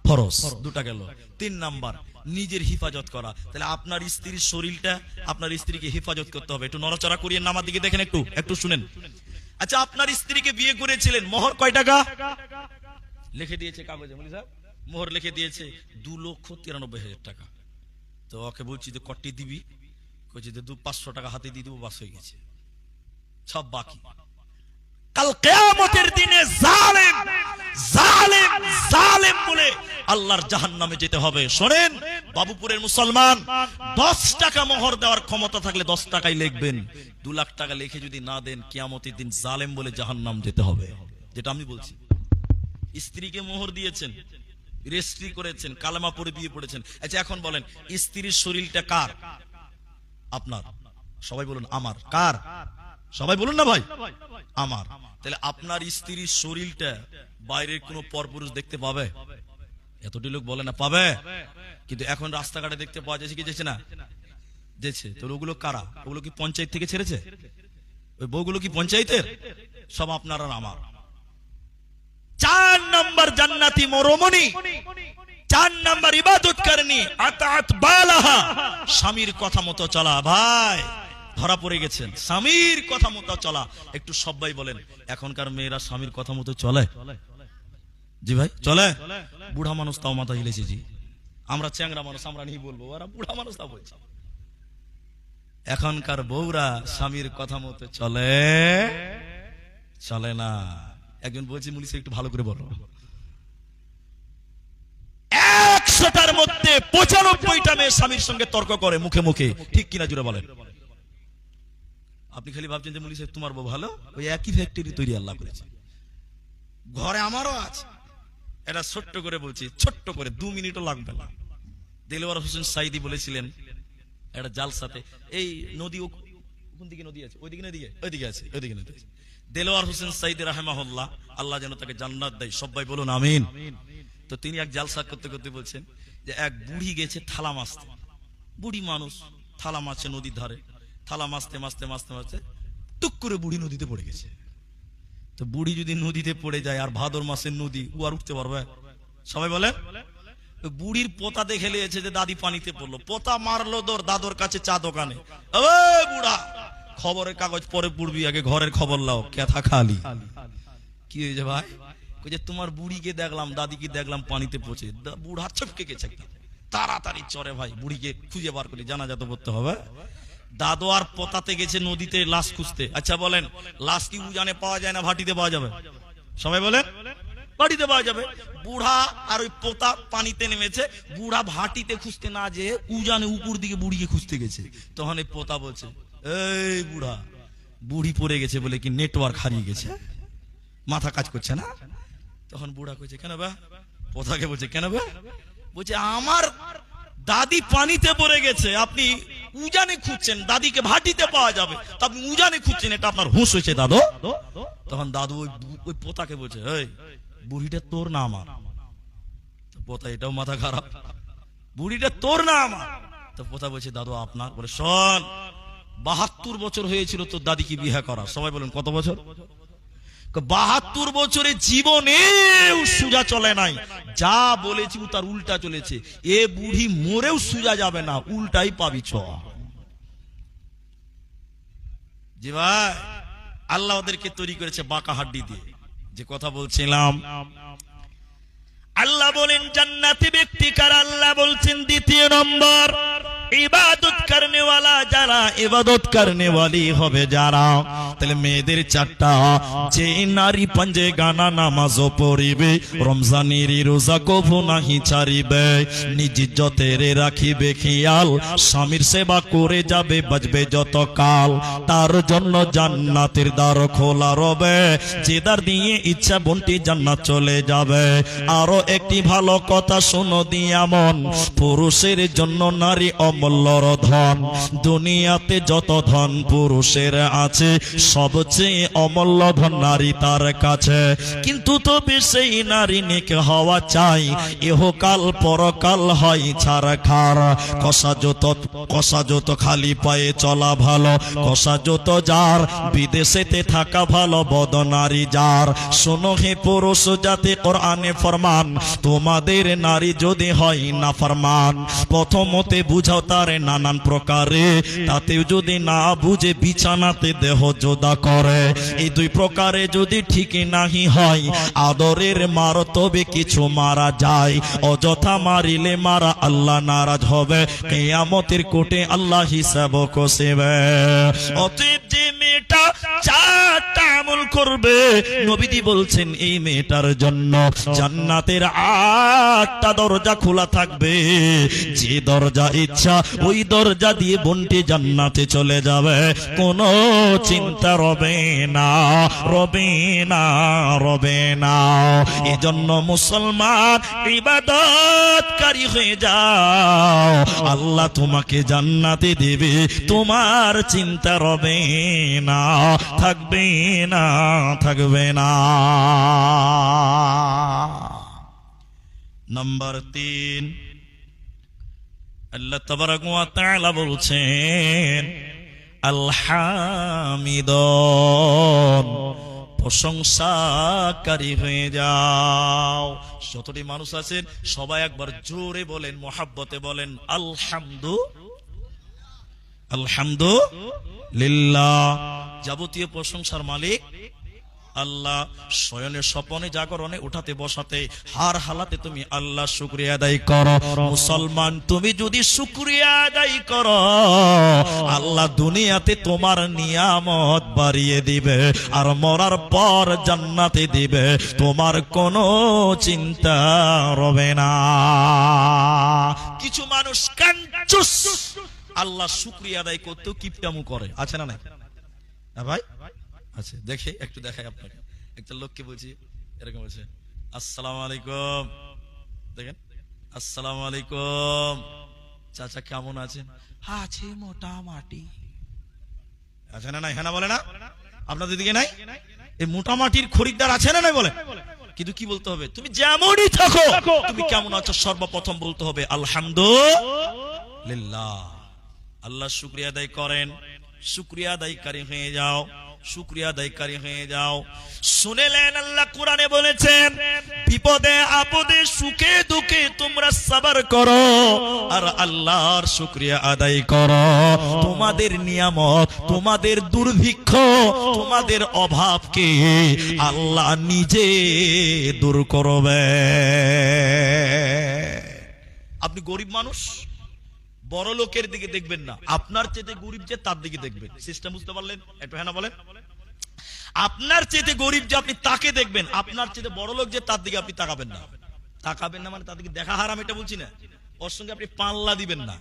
ফরজ, 2টা গেল। 3 নাম্বার নিজের হিফাজত করা। তাহলে আপনার স্ত্রীর শরীরটা, আপনার স্ত্রীকে হিফাজত করতে হবে। একটু নড়াচড়া করিয়ে নামার দিকে দেখেন, একটু শুনেন। আচ্ছা, আপনার স্ত্রীকে বিয়ে করেছিলেন, মোহর কয় টাকা লিখে দিয়েছে কাগজে? বলি স্যার, মোহর লিখে দিয়েছে 2,93,000 টাকা। তো ওকে বলছি যে কটি দিবি? কইছি যে 500 টাকা হাতে দিয়ে দেবো, বাস হয়ে গেছে, সব বাকি। কাল কিয়ামতের দিনে জালেম জালেম জালেম বলে আল্লাহর জাহান্নামে যেতে হবে। শোনেন বাবুপুরের মুসলমান, 10 টাকা মোহর দেওয়ার ক্ষমতা থাকলে 10 টাকাই লিখবেন। 2 লাখ টাকা লিখে যদি না দেন, কিয়ামতের দিন জালেম বলে জাহান্নাম যেতে হবে। যেটা আমি বলছি, স্ত্রীকে মোহর দিয়েছেন, রেজিস্ট্রি করেছেন, কালেমা পড়ে বিয়ে পড়েছেন। আচ্ছা, এখন বলেন স্ত্রীর শরীরটা কার? আপনার। সবাই বলুন আমার। কার? সবাই বলুন না ভাই, আমার। তাহলে আপনার স্ত্রীর শরীরটা বাইরের কোন পরপুরুষ দেখতে পাবে? এতটি লোক বলে না পাবে, কিন্তু এখন রাস্তাঘাটে দেখতে পাওয়া যাচ্ছে কি যাচ্ছে না? যেছে। তো ওগুলো কারা? ওগুলো কি পঞ্চায়েত থেকে ছেড়েছে? ওই বউগুলো কি পঞ্চায়েতের? সব আপনার আর আমার। 4 নাম্বার জান্নাতি মরমনি, 4 নাম্বার ইবাদত করনি, আতাত বালাহা, স্বামীর কথা মতো চলা। ভাই ধরা পড়ে গেছেন, স্বামীর কথা মতো চলা। একটু সবাই বলেন, এখনকার মেয়েরা স্বামীর কথা মতো চলে? জি ভাই চলে? বুড়া মানুষ তাও মাথা হিলেছে জি। আমরা চ্যাংরা মানুষ, আমরা নেই বলবো, ওরা বুড়া মানুষ তা বলছে। এখনকার বউরা স্বামীর কথা মতো চলে না। একজন বলছে মুলি একটু ভালো করে বলো, 100টার মধ্যে 95টা মেয়ে স্বামীর সঙ্গে তর্ক করে মুখে মুখে, ঠিক কিনা জুড়ে বলেন। আপনি খালি ভাবছেন যে মুলি সাহেব তোমার বউ ভালো, ওই একই ফ্যাক্টরি তৈরি আল্লাহ করেছে, ঘরে আমারও আছে। এটা ছোট্ট করে বলছি, ছোট্ট করে 2 মিনিটও লাগবে না। দেলোয়ার হোসেন সাইদি বলেছিলেন একটা জালসাতে, এই নদী কোন দিকে নদী আছে, ওইদিকে নদী, ওইদিকে আছে, ওইদিকে নদী আছে। দেলোয়ার হোসেন সাইদি রাহিমাহুল্লাহ, আল্লাহ যেন তাকে জান্নাত দেয়, সবাই বলুন আমিন। তো তিনি এক জালসা করতে করতে বলছেন যে এক বুড়ি গেছে থালা মাছতে, বুড়ি মানুষ থালা মাছে নদীর ধারে, থালা মাছতে মাছতে মাছতে মাছতে টুক করে বুড়ি নদীতে পড়ে গেছে। তো বুড়ি যদি নদীতে পড়ে যায়, আর ভাদর মাসের নদী, ও আর উঠতে পারবে? সবাই বলে। বুড়ির পোতা দেখে লিয়েছে যে দাদি পানিতে পড়লো, পোতা মারলো দাদর কাছে চা দোকানে, বুড়া খবরের কাগজ পরে পড়বি, আগে ঘরের খবর লাও, কেথা খালি। কি হয়েছে ভাই? যে তোমার বুড়িকে দেখলাম, দাদিকে দেখলাম পানিতে পচে। বুড়া চপকে গেছে, তাড়াতাড়ি চরে ভাই বুড়িকে খুঁজে বার করে জানাজা তো করতে হবে। দাদু আর পোতাতে গেছে নদীতে লাশ খুঁজতে। আচ্ছা বলেন, লাশ কি উজানে পাওয়া যায় না ভাটিতে পাওয়া যাবে? সবাই বলেন ভাটিতে পাওয়া যাবে। বুড়া আর ওই পোতা পানিতে নেমেছে, বুড়া ভাটিতে খুঁজতে না যে উজানে উপর দিকে বুড়িকে খুঁজতে গেছে। তখন এই পোতা বলছে, এই বুড়া, বুড়ি পড়ে গেছে বলে কি নেটওয়ার্ক হারিয়ে গেছে, মাথা কাজ করছে না? তখন বুড়া কইছে, কেন বা? পোতাকে বলছে, কেন বা? বলছে, আমার দাদি পানিতে পড়ে গেছে, আপনি উজানে খুঁজছেন, দাদিকে ভাটিতে পাওয়া যাবে, তা আপনি উজানে খুঁজছেন, এটা আপনার হুঁশ হয়েছে দাদু? তখন দাদু ওই পোতাকে বলছে, এই বুড়িটা তোর না আমার? পোতা এটাও মাথা খারাপ, বুড়িটা তোর না আমার? তো পোতা বলছে, দাদু আপনার। বলে, শোন, 72 বছর হয়েছিল তোর দাদিকে বিয়ে করা। সবাই বলেন কত বছর? 72 বছরে জীবনেও সুজা চলে নাই, যা বলেছি তার উল্টা চলেছে। এ বুড়ি মরেও সুজা যাবে না, উল্টাই পাবি ছ। জি ভাই, আল্লাহ ওদেরকে তৈরি করেছে বাঁকা হাড্ডি দিয়ে। যে কথা বলছিলাম, আল্লাহ বলেন জান্নাতি ব্যক্তি কারা? আল্লাহ বলছেন 2 নম্বর, ইবাদত করনে ওয়ালা যারা, ইবাদত করনে ওয়ালি হবে যারা। তাহলে মেয়েদের 4টা, যে নারী পাঞ্জে গানা নামাজও পড়িবে, রমজানের রোজা কভু নাহি ছাড়িবে, নিজ ইজ্জতের রাখিবে খেয়াল, স্বামীর সেবা করে যাবে বাঁচবে যত কাল, তার জন্য জান্নাতের দ্বার খোলা রবে, যে দ্বার দিয়ে ইচ্ছা বন্টি জান্নাত চলে যাবে। আরো একটি ভালো কথা শোনো দিয়া মন, পুরুষের জন্য নারী অমূল্যর ধন। দুনিয়াতে যত ধন পুরুষের আছে, সবচেয়ে অমূল্য ধন নারী তার কাছে। কিন্তু তবে সেই নারী নেক হওয়া চাই, ইহকাল পরকাল হয় ছাড়খার। কষা যত খালি পায়ে চলা ভালো, কষা যত যার বিদেশেতে থাকা ভালো, বদনারী যার। শোনো হে পুরুষ জাতি, কোরআনে ফরমান, তোমাদের নারী যদি হয় না ফরমান, প্রথমতে বুঝাও তার নানান প্রকারে, তাতেও যদি না বুঝে বিছানাতে দেহ যোদা করে। এই 2 প্রকারে যদি ঠিক নাহি হয়, আদরের মার তবে কিছু মারা যায়, অযথা মারিলে মারা আল্লাহ নারাজ হবে, কিয়ামতের কোটে আল্লাহ হিসাব কষিবে। অতএব যে মেয়েটা 4টা আমল করবে, নবীজি বলছেন এই মেয়েটার জন্য জান্নাতের 8টা দরজা খোলা থাকবে। যে দরজা ইচ্ছা ওই দরজা দিয়ে বন্টি জান্নাতে চলে যাবে, কোনো চিন্তা রবে না, রবে না, রবে না। এজন্য মুসলমান ইবাদতকারী হয়ে যাও, আল্লাহ তোমাকে জান্নাতে দেবে, তোমার চিন্তা রবে না, থাকবে না, থাকবে না। নাম্বার 3, আল্লাহ তাবারাক ওয়া তাআলা বলছেন আলহামিদুন, প্রশংসাকারী হয়ে যাও। যতটি মানুষ আছেন সবাই একবার জোরে বলেন, মোহাব্বতে বলেন আলহামদুলিল্লাহ। যাবতীয় প্রশংসার মালিক আল্লাহ শয়নে স্বপনে জাগরণে উঠাতে বসাতে হার হালাতে তুমি আল্লাহ শুকরিয়া আদায় করো। মুসলমান তুমি যদি শুকরিয়া আদায় করো আল্লাহ দুনিয়াতে তোমার নিয়ামত বাড়িয়ে দিবে আর মরার পর জান্নাতে দিবে, তোমার কোনো চিন্তা রবে না। কিছু মানুষ কাঞ্চুস আল্লাহ শুকরিয়া আদায় করতেও কিপটামু করে, আছে না নাই? হ্যাঁ ভাই আছে, দেখে একটু দেখাই আপনাকে। একটা লোককে বলছি এরকম বলছে, আসসালামু আলাইকুম, দেখেন আসসালামু আলাইকুম চাচা কেমন আছেন? আছে মোটামুটি। আছে না নাই? হ্যাঁ না বলে না? আপনাদের দিকে নাই? এই মোটামাটির খরিদ্দার আছে না নাই বলে? কিন্তু কি বলতে হবে? তুমি যেমনই থাকো তুমি কেমন আছো সর্বপ্রথম বলতে হবে আলহামদুলিল্লাহ। আল্লাহ শুকরিয়া আদায় করেন, শুকরিয়া আদায়কারী হয়ে যাও, শুকরিয়া আদায়কারী হয়ে যাও। শুনেলেন আল্লাহ কোরআনে বলেছেন বিপদে আপদে সুখে দুঃখে তোমরা সবর করো আর আল্লাহর শুকরিয়া আদায় করো। তোমাদের নিয়ামত, তোমাদের দুর্ভিক্ষ, তোমাদের অভাবকে আল্লাহ নিজে দূর করবে। আপনি গরিব মানুষ, বড় লোকের দিকে দেখবেন না, আপনার চেয়ে গরিব যে তার দিকে দেখবেন। সিস্টেম বুঝতে পারলেন? একটু হ্যাঁ না বলেন। আপনার চেয়ে গরিব যে আপনি তাকে দেখবেন, আপনার চেয়ে বড় লোক যে তার দিকে আপনি তাকাবেন না। তাকাবেন না মানে তার দিকে দেখা হারাম, এটা বলছি না। ওর সঙ্গে আপনি পাল্লা দিবেন না।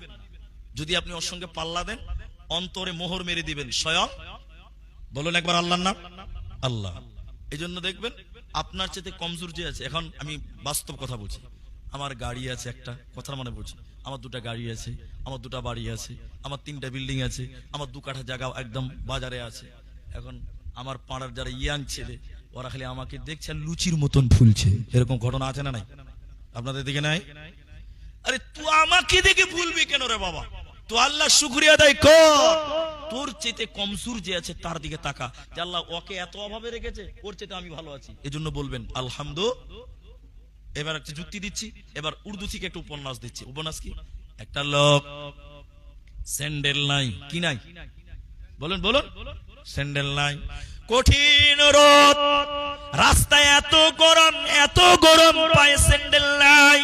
যদি আপনি ওর সঙ্গে পাল্লা দেন অন্তরে মোহর মেরে দিবেন স্বয়ং। বলুন একবার আল্লাহর নাম, আল্লাহ। এই জন্য দেখবেন আপনার চেয়ে কমজোর যে আছে, এখন আমি বাস্তব কথা বলছি, আমার গাড়ি আছে একটা, কথার মানে বলছি, আমার দুটা গাড়ি আছে, আমার দুটা বাড়ি আছে, আমার 3টা বিল্ডিং আছে, আমার 2 কাঠা জায়গা একদম বাজারে আছে। এখন আমার পাড়ার যারা ইয়াং ছেলে ওরা খালি আমাকে দেখছে লুচির মতন ফুলছে, এরকম ঘটনা আছে না নাই? আপনাদের দিকে নাই? আরে তুই আমাকে দেখে ভুলবি কেন রে বাবা? তো আল্লাহ শুকরিয়া আদায় কর। তোর চেয়ে কমজোর যে আছে তার দিকে তাকা, যে আল্লাহ ওকে এত অভাবে রেখেছে, ওর চেয়ে আমি ভালো আছি। এজন্য বলবেন আলহামদুলিল্লাহ। এবার একটা যুক্তি দিচ্ছি, এবার উর্দু থেকে একটা উপন্যাস দিচ্ছি। উপন্যাস কি? একটা লোক স্যান্ডেল নাই, কি নাই? বলুন বলুন। স্যান্ডেল নাই, কঠিন রোদ, রাস্তায় এত গরম পায়ে স্যান্ডেল নাই।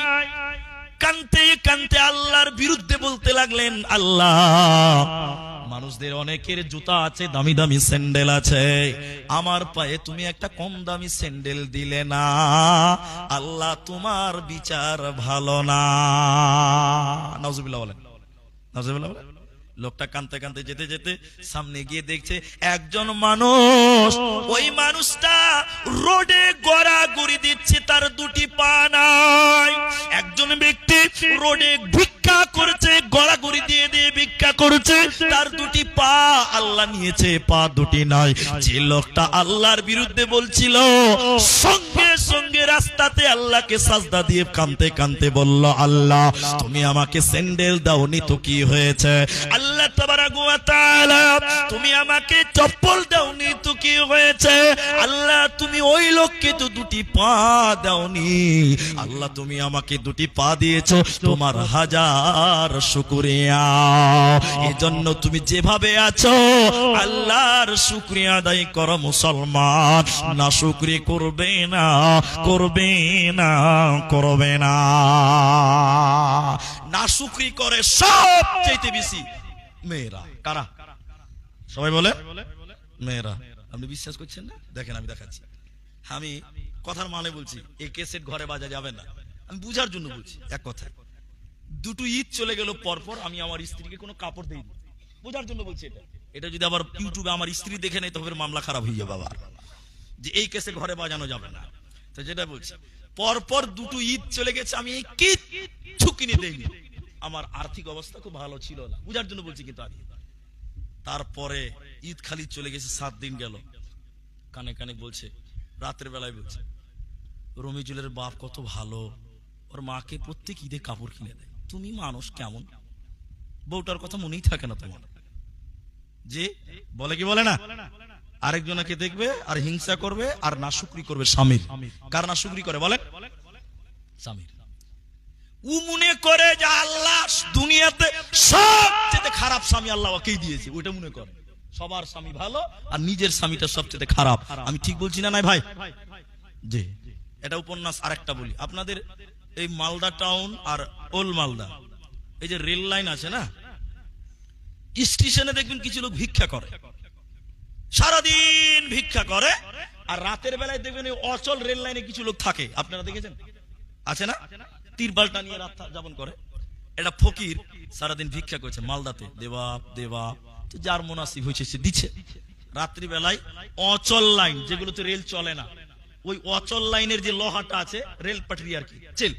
কানতে কানতে আল্লাহর বিরুদ্ধে বলতে লাগলেন, আল্লাহ মানুষদের অনেকের জুতা আছে, দামি দামি স্যান্ডেল আছে, আমার পায়ে তুমি একটা কম দামি স্যান্ডেল দিলে না। আল্লাহ তোমার বিচার ভালো না। নাউজুবিল্লাহ বলেন, নাউজুবিল্লাহ বলেন। লোকটা কানতে কানতে যেতে যেতে সামনে গিয়ে দেখছে একজন মানুষ, ওই মানুষটা রোডে গড়াগড়ি দিচ্ছে, তার 2টি পা নাই। একজন ব্যক্তি রোডে ভিক্ষা করছে, গড়াগড়ি দিয়ে দিয়ে ভিক্ষা করছে, তার 2টি পা আল্লাহ নিয়েছে, পা 2টি নাই। যে লোকটা আল্লাহর বিরুদ্ধে বলছিল সঙ্গে সঙ্গে রাস্তাতে আল্লাহকে সাজদা দিয়ে কানতে কানতে বলল, আল্লাহ তুমি আমাকে স্যান্ডেল দাওনি তো কি হয়েছে? আল্লাহ তাবারাক ওয়া তাআলা তুমি আমাকে চপ্পল দাওনি তো কি হয়েছে? আল্লাহ তুমি ওই লোককে তো 2টি পা দাওনি। আল্লাহ তুমি আমাকে 2টি পা দিয়েছো, তোমার হাজার শুকরিয়া। এজন্য তুমি যেভাবে আছো আল্লাহর শুকরিয়া আদায় করো মুসলমান। না শুকরি করবে না, করবে না, করবে না। না শুকরি করে সবচেয়ে বেশি মেয়েরা। কারা? সবাই বলে মেয়েরা। আপনি বিশ্বাস করছেন না? দেখেন আমি দেখাচ্ছি। আমি কথার মানে বলছি, এই ক্যাসেট ঘরে বাজা যাবে না, আমি বুঝার জন্য বলছি। এক কথায় 2টো ঈদ চলে গেল পরপর আমি আমার স্ত্রীকে কোনো কাপড় দেইনি, বোঝার জন্য বলছি। এটা যদি আবার ইউটিউবে আমার স্ত্রী দেখে নেই তবে মামলা খারাপ হয়ে যাবে আবার, যে এই ক্যাসেট ঘরে বাজানো যাবে না। তো যেটা বলছি, পরপর 2টো ঈদ চলে গেছে, আমি কিচ্ছু কিনে দেইনি। আমার আর্থিক অবস্থা খুব ভালো ছিল না, বুঝার জন্য বলছি। কিন্তু আমি তারপরে ঈদ খালি চলে গেছে, 7 দিন গেল, কানে কানে বলছে, রাতের বেলায় বলছে, রমিজুলের বাপ কত ভালো, ওর মাকে প্রত্যেক ঈদে কাপড় কিনে দেয়। তুমি মানুষ কেমন? বউটার কথা মনেই থাকে না তোমার। যে বলে কি বলে না, আরেকজনকে দেখবে আর হিংসা করবে আর নাশুকরি করবে স্বামীর। কার নাশুকরি করে বলেন? স্বামীর। ও মনে করে যে আল্লাহ দুনিয়াতে সবচেয়ে খারাপ স্বামী আল্লাহ ওকেই দিয়েছে, ওইটা মনে করে। সবার স্বামী ভালো আর নিজের স্বামীটা সবচেয়ে খারাপ। আমি ঠিক বলছি না নাই ভাই? জি, এটা উপন্যাস। আরেকটা বলি আপনাদের, এই মালদা টাউন আর ওল্ড মালদা, এই যে রেল লাইন আছে না, স্টেশনে দেখবেন কিছু লোক ভিক্ষা করে, সারাদিন ভিক্ষা করে, আর রাতের বেলায় দেখবেন এই অচল রেল লাইনে কিছু লোক থাকে, আপনারা দেখেছেন? আছে না? তিরপালটা নিয়ে রাত যাপন করে। এটা ফকির সারাদিন ভিক্ষা করছে মালদাতে, দেবা দেবা, যার মুনাসিব হয়েছে সে দিচ্ছে। রাত্রি বেলায় অচল লাইন, যেগুলোতে রেল চলে না, ওই অচল লাইনের যে লোহাটা আছে, রেল পাটরি আর কি, চেল,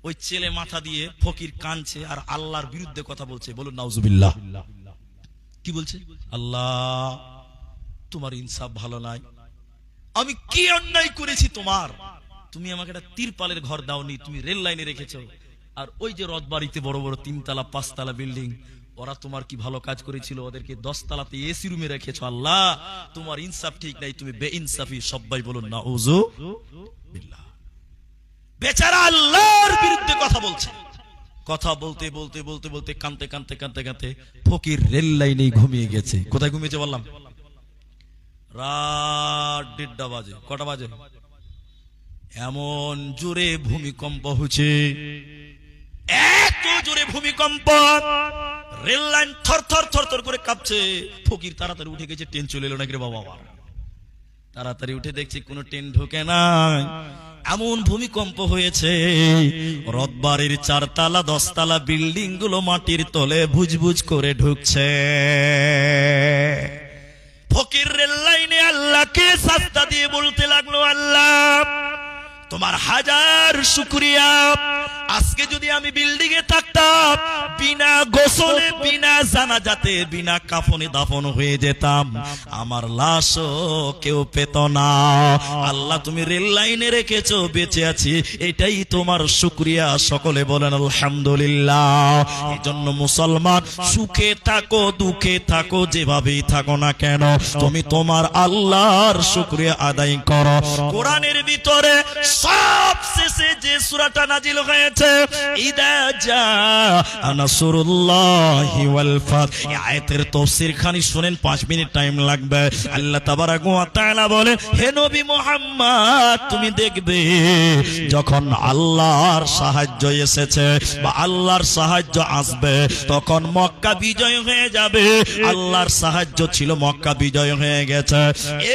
ওই চেলে মাথা দিয়ে ফকির কাঁদছে আর আল্লাহর বিরুদ্ধে কথা বলছে। বলুন নাউজুবিল্লাহ। কি বলছে? আল্লাহ, তোমার ইনসাফ ভালো নাই, আমি কি অন্যায় করেছি তোমার? তুমি আমাকে একটা তিরপালের ঘর দাওনি, তুমি রেল লাইনে রেখেছো। আর ওই যে রথবাড়িতে বড় বড় 3 তলা 5 তলা বিল্ডিং, ওরা তোমার কি ভালো কাজ করেছিল? ওদেরকে 10 তলাতে এসি রুমে রেখেছো। আল্লাহ, তোমার ইনসাফ ঠিক নাই, তুমি বেইনসাফি। সবাই বলুন নাউজুবিল্লাহ। বেচারা আল্লাহর বিরুদ্ধে কথা বলছে। কথা বলতে বলতে বলতে বলতে কাঁদতে কাঁদতে কাঁদতে কাঁদতে ফকির রেল লাইনে ঘুমিয়ে গেছে। কোথায় ঘুমিয়েছে বললাম? রাত 1:30 বাজে। কটা বাজে? এমন জোরে ভূমিকম্প হচ্ছে, এত জোরে ভূমিকম্প, রেল লাইন থর থর থর থর করে কাঁপছে। ফকির তাড়াতাড়ি উঠে গেছে, ট্রেন চলে এলো নাকি রে বাবা। তাড়াতাড়ি উঠে দেখছি কোনো ট্রেন ঢোকে নাই, এমন ভূমিকম্প হয়েছে। রথবাড়ির 4 তলা 10 তলা বিল্ডিং গুলো মাটির তলে ভুজভুজ করে ঢুকছে। ফকির রেল লাইনে আল্লাহকে সাজদা দিয়ে বলতে লাগলো, আল্লাহ তোমার হাজার শুকরিয়া, আজকে যদি আমি বিল্ডিং এ থাকতাম, বিনা গোসলে বিনা জানাজাতে বিনা কাফনে দাফন হয়ে যেতাম, আমার লাশও কেউ পেত না। আল্লাহ তুমি রেল লাইনে রেখেছো, বেঁচে আছি, এটাই তোমার শুকরিয়া। সকলে বলেন আলহামদুলিল্লাহ। এই জন্য মুসলমান, সুখে থাকো দুঃখে থাকো, যেভাবেই থাকো না কেন, তুমি তোমার আল্লাহর শুকরিয়া আদায় করো। কোরআনের ভিতরে সবশেষে যে সূরাটা নাজিল হয়েছে, ইদা জাআ নাসরুল্লাহি ওয়াল ফাত, এই আয়াতের তাফসীর খানি শুনেন, 5 মিনিট টাইম লাগবে। আল্লাহ তাবারাক ওয়া তাআলা বলেন, হে নবী মুহাম্মদ, তুমি দেখবে যখন আল্লাহর সাহায্য এসেছে বা আল্লাহর সাহায্য আসবে, তখন মক্কা বিজয় হয়ে যাবে। আল্লাহর সাহায্য ছিল, মক্কা বিজয় হয়ে গেছে।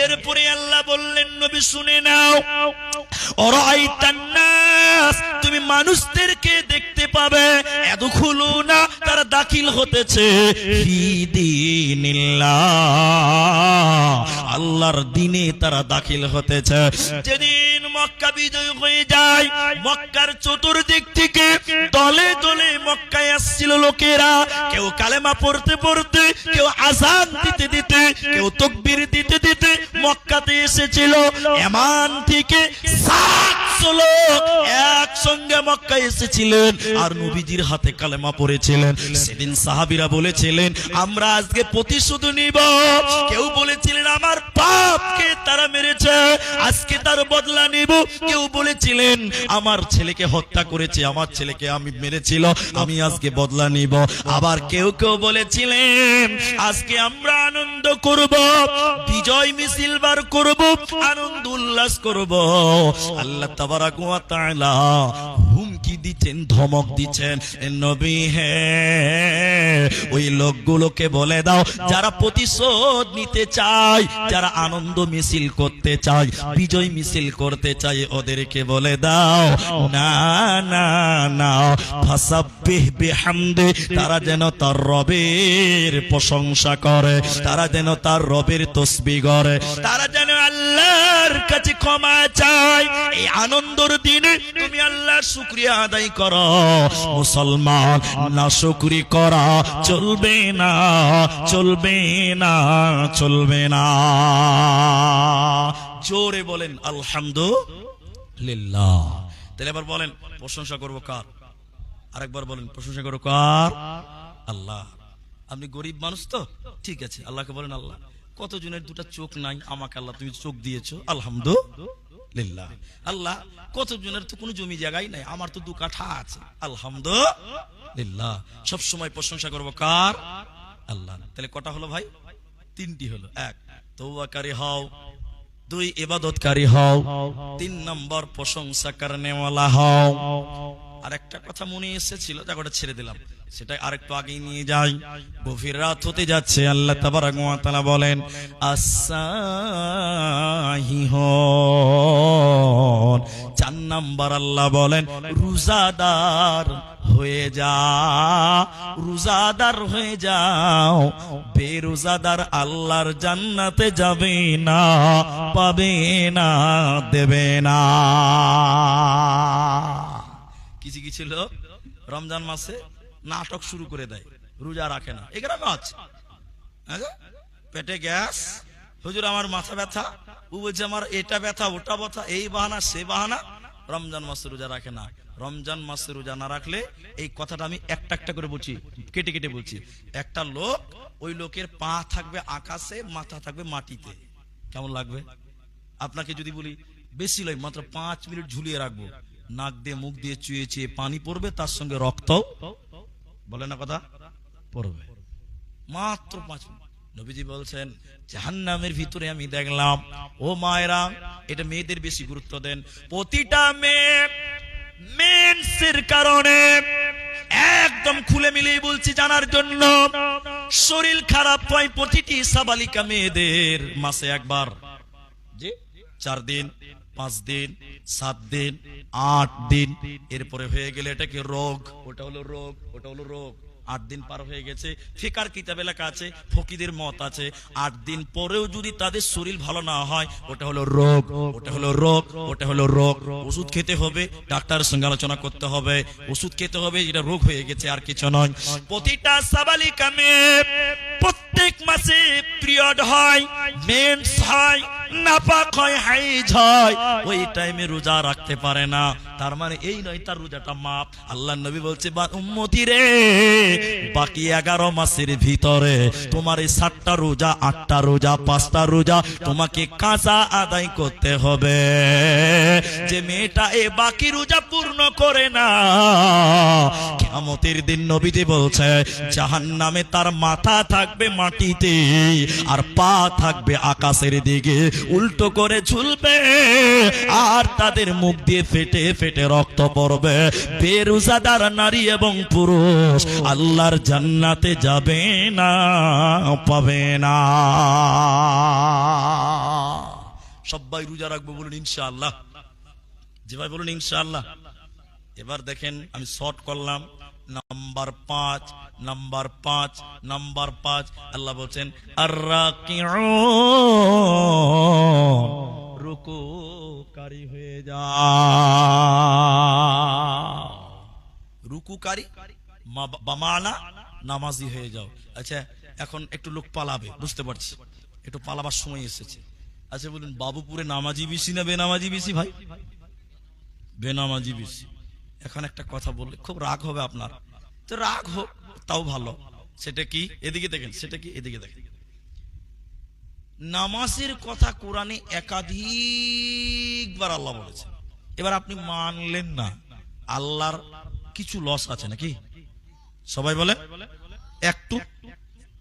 এরপরে আল্লাহ বললেন, নবী শুনে নাও, অরাইতান নাস, তুমি মানুষদেরকে দেখতে পাবে, ইয়াদখুলুনা, তারা দাখিল হতেছে, ফি দীনিল্লাহ, আল্লাহর দ্বীনে তারা দাখিল হতেছে। যেদিন মক্কা বিজয় হয়ে যায়, মক্কার চতুর্দিক থেকে দলে দলে মক্কায় আসছিল লোকেরা, কেউ কালেমা পড়তে পড়তে, কেউ আযান দিতে দিতে, কেউ তাকবীর দিতে দিতে মক্কাতে এসেছিল। এমান থেকে 700 লোক একসঙ্গে মক্কায় এসেছিলেন আর নবীজির হাতে কালেমা পড়েছিলেন। সেদিন সাহাবীরা বলেছিলেন, আমরা আজকে প্রতিশোধ নিব। কেউ বলেছিলেন, আমার পাপকে তারা মেরেছে, আজকে তার বদলা নিব। কেউ বলেছিলেন, আমার ছেলেকে হত্যা করেছে, আমার ছেলেকে আমি মেরেছিল, আমি আজকে বদলা নিব। আবার কেউ কেউ বলেছিলেন, আজকে আমরা আনন্দ করব, বিজয় মিছিল বার করব, আনন্দ উল্লাস করব। আল্লাহ তাবারাক ওয়া তাআলা হুমকি দিচ্ছেন, ধমক দিচ্ছেন, নবী হে, ওই লোকগুলোকে বলে দাও, যারা প্রতিশোধ নিতে চায়, যারা আনন্দ মিছিল করতে চায়, বিজয় মিছিল করতে চায়, ওদেরকে বলে দাও, না না না, ফাসাব্বিহ বিহামদি, তারা যেন তার রবের প্রশংসা করে, তারা যেন তার রবের তাসবিহ করে, তারা যেন আল্লাহর কাছে ক্ষমা চায়। এই আনন্দের দিনে তুমি আল্লাহর শুকরিয়া আদায় করো। মুসলমান, না শুকরি করা চলবে না, চলবে না, চলবে না। জোরে বলেন আলহামদুলিল্লাহ। তাহলে এবার বলেন, প্রশংসা করবো কার? আরেকবার বলেন, প্রশংসা করবো কার? আল্লাহ। আপনি গরিব মানুষ তো, ঠিক আছে, আল্লাহকে বলেন, আল্লাহ কতজনের 2টা চোখ নাই, আমাকে আল্লাহ তুমি চোখ দিয়েছো, আলহামদুলিল্লাহ। আল্লাহ কতজনের তো কোনো জমি জায়গায় নাই, আমার তো 2 কাঠা আছে, আলহামদুলিল্লাহ। সব সময় প্রশংসা করবো কার? আল্লাহ। তাহলে কটা হলো ভাই? তিনটি হলো, এক তওবাকারী হও, দুই ইবাদতকারী হও, তিন নম্বর প্রশংসা করনেওয়ালা হও। আর একটা কথা মনে এসেছিল, যা ওটা ছেড়ে দিলাম, সেটা আরেকটু আগেই নিয়ে যাই। গভীর রাত হতে যাচ্ছে, আল্লাহ তাবারক ওয়া তাআলা বলেন আস-সাহিহুন। 4 নাম্বার আল্লাহ বলেন রোজাদার হয়ে যাও, রোজাদার হয়ে যাও। বেরোজাদার আল্লাহর জান্নাতে যাবে না, পাবে না, দেবে না। কিছু কিছু লোক রমজান মাসে নাটক শুরু করে দেয়, রোজা রাখে না। এগুলো আছে, পেটে গ্যাস, হুজুর আমার মাথা ব্যথা, ও বলছে আমার এটা ব্যথা ওটা ব্যথা, এই বাহানা সে বাহানা, রমজান মাসে রোজা রাখে না। রমজান মাসে রোজা না রাখলে, এই কথাটা আমি একটা একটা করে বলছি, কেটে কেটে বলছি। একটা লোক, ওই লোকের পা থাকবে আকাশে, মাথা থাকবে মাটিতে। কেমন লাগবে? আপনাকে যদি বলি বেশি লয়, মাত্র 5 মিনিট ঝুলিয়ে রাখবো, নাক দিয়ে মুখ দিয়ে চুয়ে চুয়ে পানি পড়বে, তার সঙ্গে রক্ত, বলে না কথা, পড়বে, মাত্র 5 মিনিট। নবীজি বলছেন জাহান্নামের ভিতরে আমি দেখলাম, ও মায়েরা, এটা মেয়েদের বেশি গুরুত্ব দেন, প্রতিটা মেয়ে মেন্সের কারণে, একদম খুলে মিলিয়ে বলছি জানার জন্য, শরীর খারাপ হয় প্রতিটি সাবালিকা মেয়েদের মাসে একবার, যে 4 দিন, 5 দিন, 7 দিন, 8 দিন, এরপরে হয়ে গেলে এটাকে রোগ, ওটা হলো রোগ, ওটা হলো রোগ। 8 দিন পার হয়ে গেছে, ফিকার কিতাবে লেখা আছে, ফকিদের মত আছে, 8 দিন পরেও যদি তাদের শরীর ভালো না হয়, ওটা হলো রোগ, ওটা হলো রোগ, ওটা হলো রোগ। ওষুধ খেতে হবে, ডাক্তারের সঙ্গে আলোচনা করতে হবে, ওষুধ খেতে হবে, এটা রোগ হয়ে গেছে, আর কিছু নয়। প্রতিটা সাবালিকা মেয়ে প্রত্যেক মাসে পিরিয়ড হয়, মেন্স হয়, নাপাক হয়, হাইজ হয়, ওই টাইমে রোজা রাখতে পারে না। তার মানে এই নয় তার রোজাটা মাপ। আল্লাহর নবী বলছে, বা উম্মতি রে, বাকি 11 মাসের ভিতরে তোমার এই 7টা রোজা, 8টা রোজা, 5টা রোজা তোমাকে কাজা আদায় করতে হবে। যে মেয়েটা এই বাকি রোজা পূর্ণ করে না, কিয়ামতের দিন নবীজি বলছে জাহান্নামে তার মাথা থাকবে মাটিতে, আর পা থাকবে আকাশের দিকে, উল্টো করে ঝুলবে, আর তাদের মুখ দিয়ে ফেটে ফেটে রক্ত পড়বে। বেরোজাদার নারী এবং পুরুষ আল্লাহর জান্নাতে যাবে না, পাবে না। সবাই রোজা রাখবো বলুন ইনশাআল্লাহ, যে ভাই বলুন ইনশাআল্লাহ। এবার দেখেন আমি শর্ট করলাম, নাম্বার 5, নাম্বার 5, নাম্বার 5, আল্লাহ বলছেন আর-রাকিউন, রুকুকারী হয়ে যাও। রুকুকারী বামানা নামাজি হয়ে যাও। আচ্ছা, এখন একটু লোক পালাবে, বুঝতে পারছি, একটু পালাবার সময় এসেছে। আচ্ছা বলুন, বাবুপুরে নামাজি বেশি না বেনামাজি বেশি? ভাই বেনামাজি বেশি। এখন একটা কথা বললে খুব রাগ হবে আপনার, তো রাগ হোক, তাও ভালো। সেটা কি? এদিকে দেখেন, সেটা কি? এদিকে দেখেন। নামাজের কথা কোরআনে একাধিকবার আল্লাহ বলেছে। এবার আপনি মানলেন না, আল্লাহর কিছু লস আছে নাকি? সবাই বলে একটু,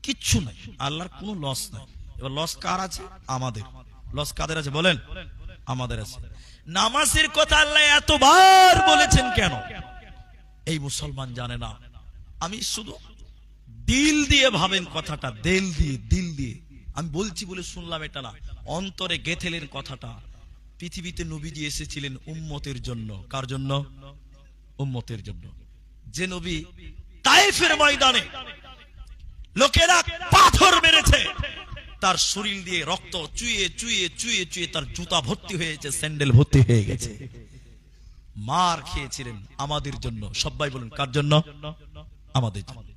কিচ্ছু নাই, আল্লাহর কোনো লস নাই। এবার লস কার আছে? আমাদের। লস কাদের আছে বলেন? আমাদের আছে। নামাজের কথা আল্লাহ এতবার বলেছেন কেন? এই মুসলমান জানে না। আমি শুধু দিল দিয়ে ভাবেন কথাটা, দিল দিয়ে, দিল দিয়ে আমি বলছি বলে শুনলাম এটা না, অন্তরে গেঁথেলেন কথাটা। পৃথিবীতে নবীজি এসেছিলেন উম্মতের জন্য। কার জন্য? উম্মতের জন্য। যে নবী তায়েফের ময়দানে লোকেরা পাথর মেরেছে, তার শরীর দিয়ে রক্ত চুয়ে চুয়ে চুয়ে চুয়ে তার জুতা ভর্তি হয়েছে, স্যান্ডেল ভর্তি হয়ে গেছে। মার খেয়েছিলেন আমাদের জন্য। সবাই বলুন কার জন্য? আমাদের জন্য।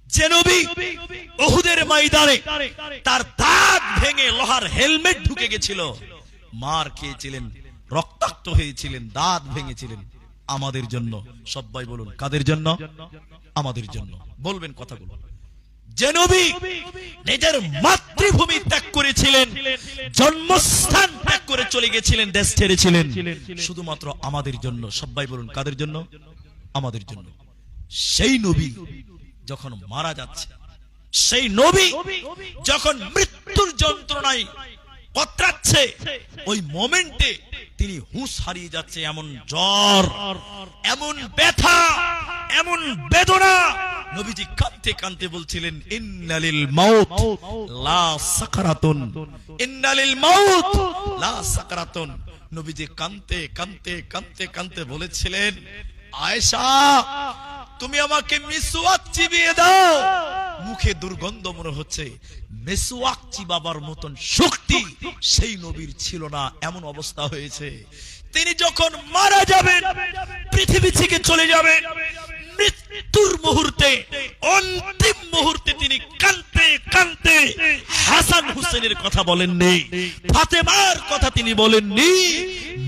যে নবী উহুদের ময়দানে তার দাঁত ভেঙে লোহার হেলমেট ঢুকে গেছিল, মার খেয়েছিলেন, রক্তাক্ত হয়েছিলেন, দাঁত ভেঙেছিলেন, আমাদের জন্য। সবাই বলুন কাদের জন্য? আমাদের জন্য। বলবেন কথাগুলো। যে নবী নিজের মাতৃভূমি ত্যাগ করেছিলেন, জন্মস্থান ত্যাগ করে চলে গেছিলেন, দেশ ছেড়েছিলেন, শুধুমাত্র আমাদের জন্য। সবাই বলুন কাদের জন্য? আমাদের জন্য। সেই নবী যখন মারা যাচ্ছে, সেই নবী যখন মৃত্যুর যন্ত্রণায় কতরাচ্ছে, ওই মোমেন্টে তিনি হুঁশ হারিয়ে যাচ্ছে। এমন জ্বর, এমন ব্যথা, এমন বেদনা, নবীজি কাঁদতে কাঁদতে বলছিলেন, ইন্নালিল মাউত লা সাকারাতুন, ইন্নালিল মাউত লা সাকারাতুন। নবীজি কাঁদতে কাঁদতে কাঁদতে কাঁদতে বলেছিলেন, আয়েশা তুমি আমাকে মিসওয়াক চিবিয়ে দাও, মুখে দুর্গন্ধ মনে হচ্ছে। মিসওয়াক চিবাবার মতন শক্তি সেই নবীর ছিল না, এমন অবস্থা হয়েছে। তিনি যখন মারা যাবেন, পৃথিবী থেকে চলে যাবেন, মৃত্যুর মুহূর্তে, অন্তিম মুহূর্তে তিনি কাঁদতে কাঁদতে হাসান হুসেনের কথা বলেননি, ফাতেমার কথা তিনি বলেননি।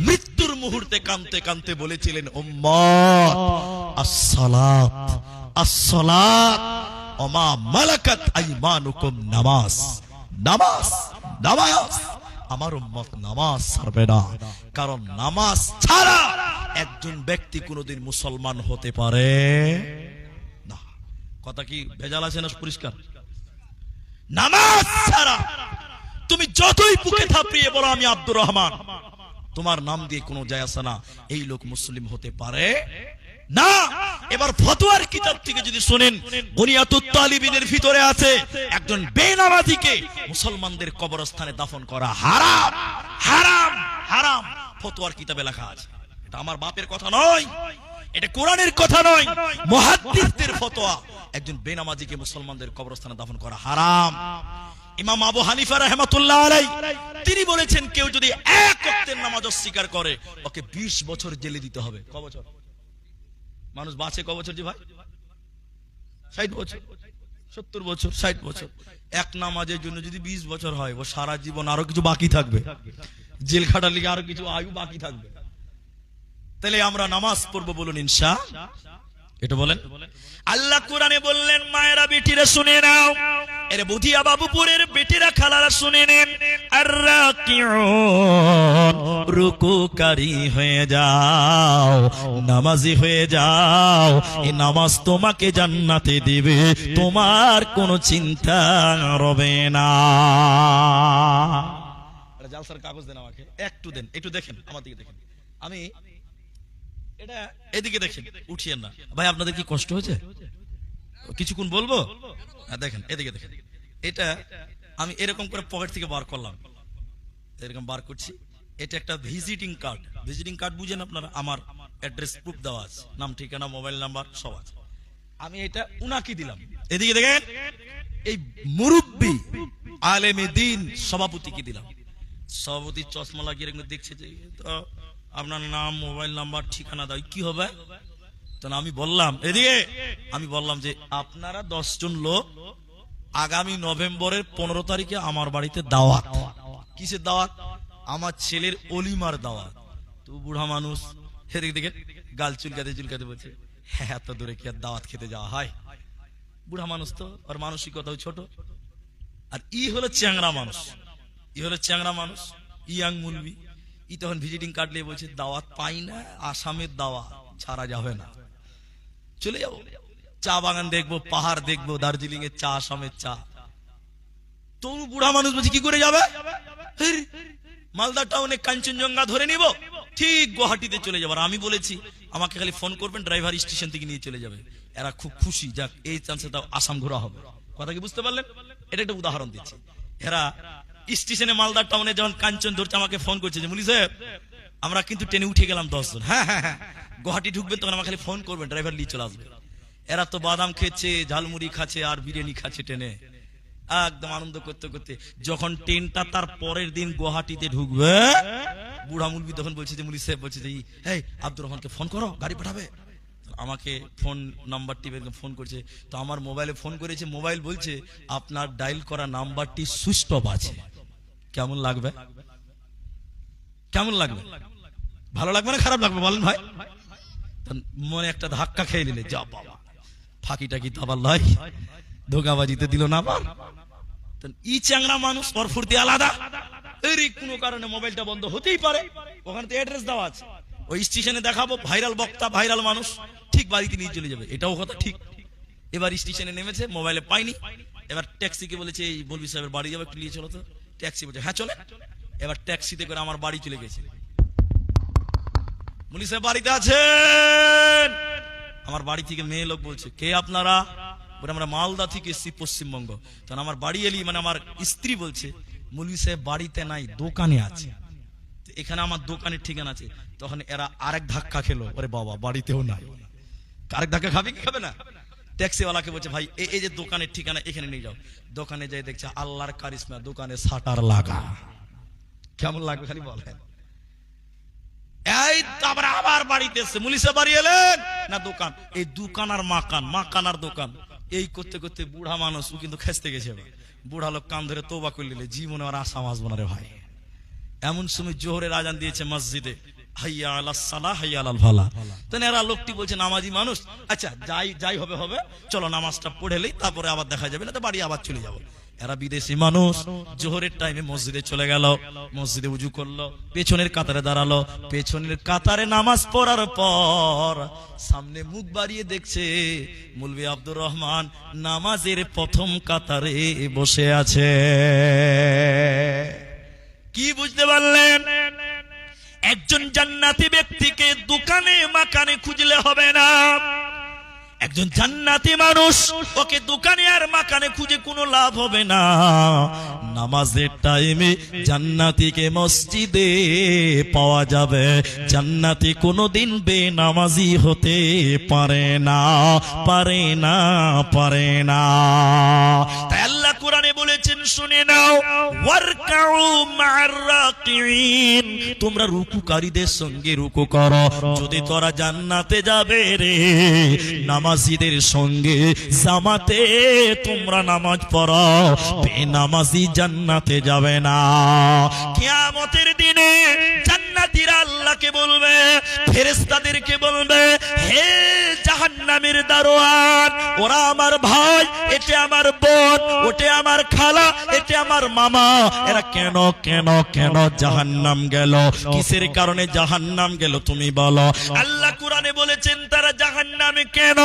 মৃত্যুর মুহূর্তে কাঁদতে কাঁদতে বলেছিলেন, উম্মত আসসালাত আসসালাত ওমা মালাকাত আইমানুকুম, নামাজ নামাজ নামাজ। আমার উম্মত নামাজ ছাড়বে না, কারণ নামাজ ছাড়া একজন ব্যক্তি কোনোদিন মুসলমান হতে পারে না। কথা কি ভেজাল আছে না পরিষ্কার? নামাজ ছাড়া তুমি যতই বুকে থাপড়িয়ে বলো আমি আব্দুর রহমান, তোমার নাম দিয়ে কোনো যায় আসে না, এই লোক মুসলিম হতে পারে না। এবার ফতোয়ার কিতাব থেকে যদি শুনেন, বুনিয়াতুত তালিবিনের ভিতরে আছে একজন বেনামাজিকে মুসলমানদের কবরস্থানে দাফন করা হারাম, হারাম, হারাম। ফতোয়ার কিতাবে লেখা আছে। এটা আমার বাপের কথা নয়, এটা কোরআনের কথা নয়, মুহাদ্দিসদের ফতোয়া। একজন বেনামাজিকে মুসলমানদের কবরস্থানে দাফন করা হারাম। ইমাম আবু হানিফা রাহমাতুল্লাহ আলাইহি তিনি বলেছেন, কেউ যদি এক ওয়াক্তের নামাজ অস্বীকার করে ওকে 20 বছর জেলে দিতে হবে। ক বছর? মানুষ বাঁচে ক বছর জি ভাই? 60 বছর, 70 বছর, 60 বছর। এক নামাজের জন্য যদি 20 বছর হয়, ও সারা জীবন আরো কিছু বাকি থাকবে, জেল খাটার লিগে আরো কিছু আয়ু বাকি থাকবে। তাহলে আমরা নামাজ পড়বো বলুন ইনশাআল্লাহ। এটা বলেন। আল্লাহ কোরআনে বললেন, মায়েরা বেটিরা শুনে নাও, এর বুধিয়া বাবুপুরের বেটিরা খালারা শুনে নেন, আর-রাকিউন, রুকুকারী হয়ে যাও, নামাজি হয়ে যাও। এই নামাজ তোমাকে জান্নাতে দিবে, তোমার কোনো চিন্তা রবে না। জালসার কাগজ দেন আমাকে, একটু দেন, একটু দেখেন আমার দিকে দেখেন। আমি এটা এদিকে দেখেন, উঠিয়েন না ভাই। আপনাদের কি কষ্ট হয়েছে? কিছুক্ষণ বলবো? দেখেন এদিকে দেখেন। এটা আমি এরকম করে পকেট থেকে বার করলাম, এরকম বার করছি। এটা একটা ভিজিটিং কার্ড। ভিজিটিং কার্ড বুঝেন আপনারা? আমার অ্যাড্রেস প্রুফ দেওয়া আছে, নাম ঠিকানা মোবাইল নাম্বার সব আছে। আমি এটা উনাকে দিলাম। এদিকে দেখেন, এই মুরব্বী আলেমে দ্বীন সভাপতিকে দিলাম। সভাপতি চশমা লাগিয়ে দেখছে যে তো আপনার নাম মোবাইল নাম্বার ঠিকানা দাও, কি হবে? তখন আমি বললাম, এদিকে আমি বললাম যে আপনারা 10 জন লোক আগামী নভেম্বরের 15 তারিখে আমার বাড়িতে দাওয়াত। কিসের দাওয়াত? আমার ছেলের অলিমার দাওয়াত। তো বুড়া মানুষ এদিকে দেখে গাল চুলকাতে চুলকাতে বলছে, হ্যাঁ এত দূরে কি আর দাওয়াত খেতে যাওয়া হয়? বুড়া মানুষ তো, আর মানসিকতাও ছোট। আর ই হলো চ্যাংরা মানুষ, ই হলো চ্যাংরা মানুষ, ইয়াং মুলবি। ই তখন ভিজিটিং কার্ড নিয়ে বলছে, দাওয়াত পাই না, আসামের দাওয়াত ছাড়া যাবে না, চলে যাবো, চা বাগান দেখবো, পাহাড় দেখবো, দার্জিলিং এর চা, আসামের চা। তো বুড়া মানুষ বলছে, কি করে যাবে? মালদা টাউনে কাঞ্চনজঙ্ঘা ধরে নিব, ঠিক গুয়াহাটিতে চলে যাবো। আর আমি বলেছি আমাকে খালি ফোন করবেন, ড্রাইভার স্টেশন থেকে নিয়ে চলে যাবে। এরা খুব খুশি, যাক এই চান্সে তাও আসাম ঘোরা হবে। কথা কি বুঝতে পারলেন? এটা একটা উদাহরণ দিচ্ছি। এরা স্টেশনে মালদা টাউনে যখন কাঞ্চন ধরছে আমাকে ফোন করছে যে, মুলি সাহেব আমরা কিন্তু ট্রেনে উঠে গেলাম 10 জন, হ্যাঁ হ্যাঁ হ্যাঁ, গুয়াহাটি ঢুকবেন তখন আমাকে খালি ফোন করবেন, ড্রাইভার নিয়ে চলে আসবে। এরা তো বাদাম খেচ্ছে, ঝালমুড়ি খাচ্ছে আর বিরিয়ানি খাচ্ছে ট্রেনে, একদম আনন্দ করতে করতে। যখন ট্রেনটা তার পরের দিন গুয়াহাটিতে ঢুকবে, বুড়া মুলবি তখন বলছে যে, মুলি সাহেব বলছে যে, এই আব্দুর রহমানকে ফোন করো, গাড়ি পাঠাবে। আমাকে ফোন নাম্বারটি ফোন করছে, তো আমার মোবাইলে ফোন করেছে, মোবাইল বলছে আপনার ডায়াল করা নাম্বারটি সুইচ অফ আছে। কেমন লাগবে? কেমন লাগবে? ভালো লাগবে না খারাপ লাগবে বলেন ভাই? মনে একটা ধাক্কা খেয়ে নিলে, যা বাবা, ফাঁকিটা কি তাবার লাই, ধোকাবাজিতে দিল না। ই চ্যাংরা মানুষ, ওর ফুর্তি আলাদা। এই কোনো কারণে মোবাইলটা বন্ধ হতেই পারে, ওখানে তো অ্যাড্রেস দেওয়া আছে। ওই স্টেশনে দেখাবো, ভাইরাল বক্তা, ভাইরাল মানুষ, ঠিক বাড়িতে নিয়ে চলে যাবে। এটাও কথা ঠিক। এবার স্টেশনে নেমেছে, মোবাইলে পাইনি, এবার ট্যাক্সিকে বলেছে এই মৌলভী সাহেবের বাড়ি যাবে, একটু নিয়ে চলো তো। ট্যাক্সি বলছে হ্যাঁ চলে। এবার ট্যাক্সিতে করে আমার বাড়ি চলে গেছে। মৌলভী সাহেব বাড়িতে আছেন? আমার বাড়ি থেকে মেয়ে লোক বলছে কে আপনারা? বলে আমরা মালদা থেকে এসেছি পশ্চিমবঙ্গ। তখন আমার বাড়ি এলি মানে আমার স্ত্রী বলছে মৌলভী সাহেব বাড়িতে নাই, দোকানে আছে। এখানে আমার দোকানের ঠিকানা আছে। তখন এরা আরেক ধাক্কা খেলো, ওরে বাবা বাড়িতেও নাই। আরেক ধাক্কা খাবে কি খাবে না? ট্যাক্সিওয়ালাকে বলছে ভাই এই যে দোকানের ঠিকানা এখানে নিয়ে যাও। দোকানে যাই দেখছে আল্লাহর কারিশমা, দোকানে শাটার লাগা। কেমন লাগবে খালি বলেন। এই তারপরে আবার বাড়িতে এসে মৌলভী সাহেব বাড়ি এলেন না, দোকান। এই দোকান আর মাকান, মাকান আর দোকান, এই করতে করতে বুড়া মানুষ ও কিন্তু খেসতে গেছে। বুড়া লোক কান ধরে তওবা করে নিলে জীবনে আর আশা মাসবো না রে ভাই। এমন সময় জোহরের আজান দিয়েছে মসজিদে, হাইয়া আলাস সালাহ হাইয়া আলাল ফালাহ। তখন এরা লোকটি বলছে নামাজি মানুষ, আচ্ছা যাই হবে হবে, চলো নামাজটা পড়েলেই তারপরে আবার দেখা যাবে, না তো বাড়ি আবার চলে যাবো। এরা বিদেশি মানুষ। জোহরের টাইমে মসজিদে চলে গেল, মসজিদে উজু করলো, পেছনের কাতারে দাঁড়ালো। পেছনের কাতারে নামাজ পড়ার পর সামনে মুখ বাড়িয়ে দেখছে মৌলভী আব্দুর রহমান নামাজের প্রথম কাতারে বসে আছে। কি বুঝতে পারলেন? একজন জান্নাতি ব্যক্তিকে দোকানে মাকানে খুঁজলে হবে না। একজন জান্নাতি মানুষ, ওকে দোকানে আর মাকানে খুঁজে কোনো লাভ হবে না। নামাজের টাইমে জান্নাতিকে মসজিদে পাওয়া যাবে। জান্নাতি কোনোদিন বেনামাজি হতে পারে না, পারে না, পারে না। তাই আল্লাহ কোরআনে বলেছেন শুনে নাও, ওয়ারকাউ মা'আর রাকিঈন, তোমরা রুকুকারীদের সঙ্গে রুকু করো। যদি তোরা জান্নাতে যাবে রে, নামাজীদের সঙ্গে জামাতে তোমরা নামাজ পড়ো, বেনামাজি জান্নাতে যাবে না। কিয়ামতের দিনে জান্নাতীরা আল্লাহকে বলবে, ফেরেশতাদেরকে বলবে, হে জাহান্নামের দারোয়ান, ওরা আমার ভাই, এটা আমার বোন, ওটা আমার খালা, এটা আমার মামা, এরা কেন কেন কেন জাহান্নাম গেল? কিসের কারণে জাহান্নাম গেল তুমি বলো? আল্লাহ কোরআনে বলেছেন তারা জাহান্নামে কেন?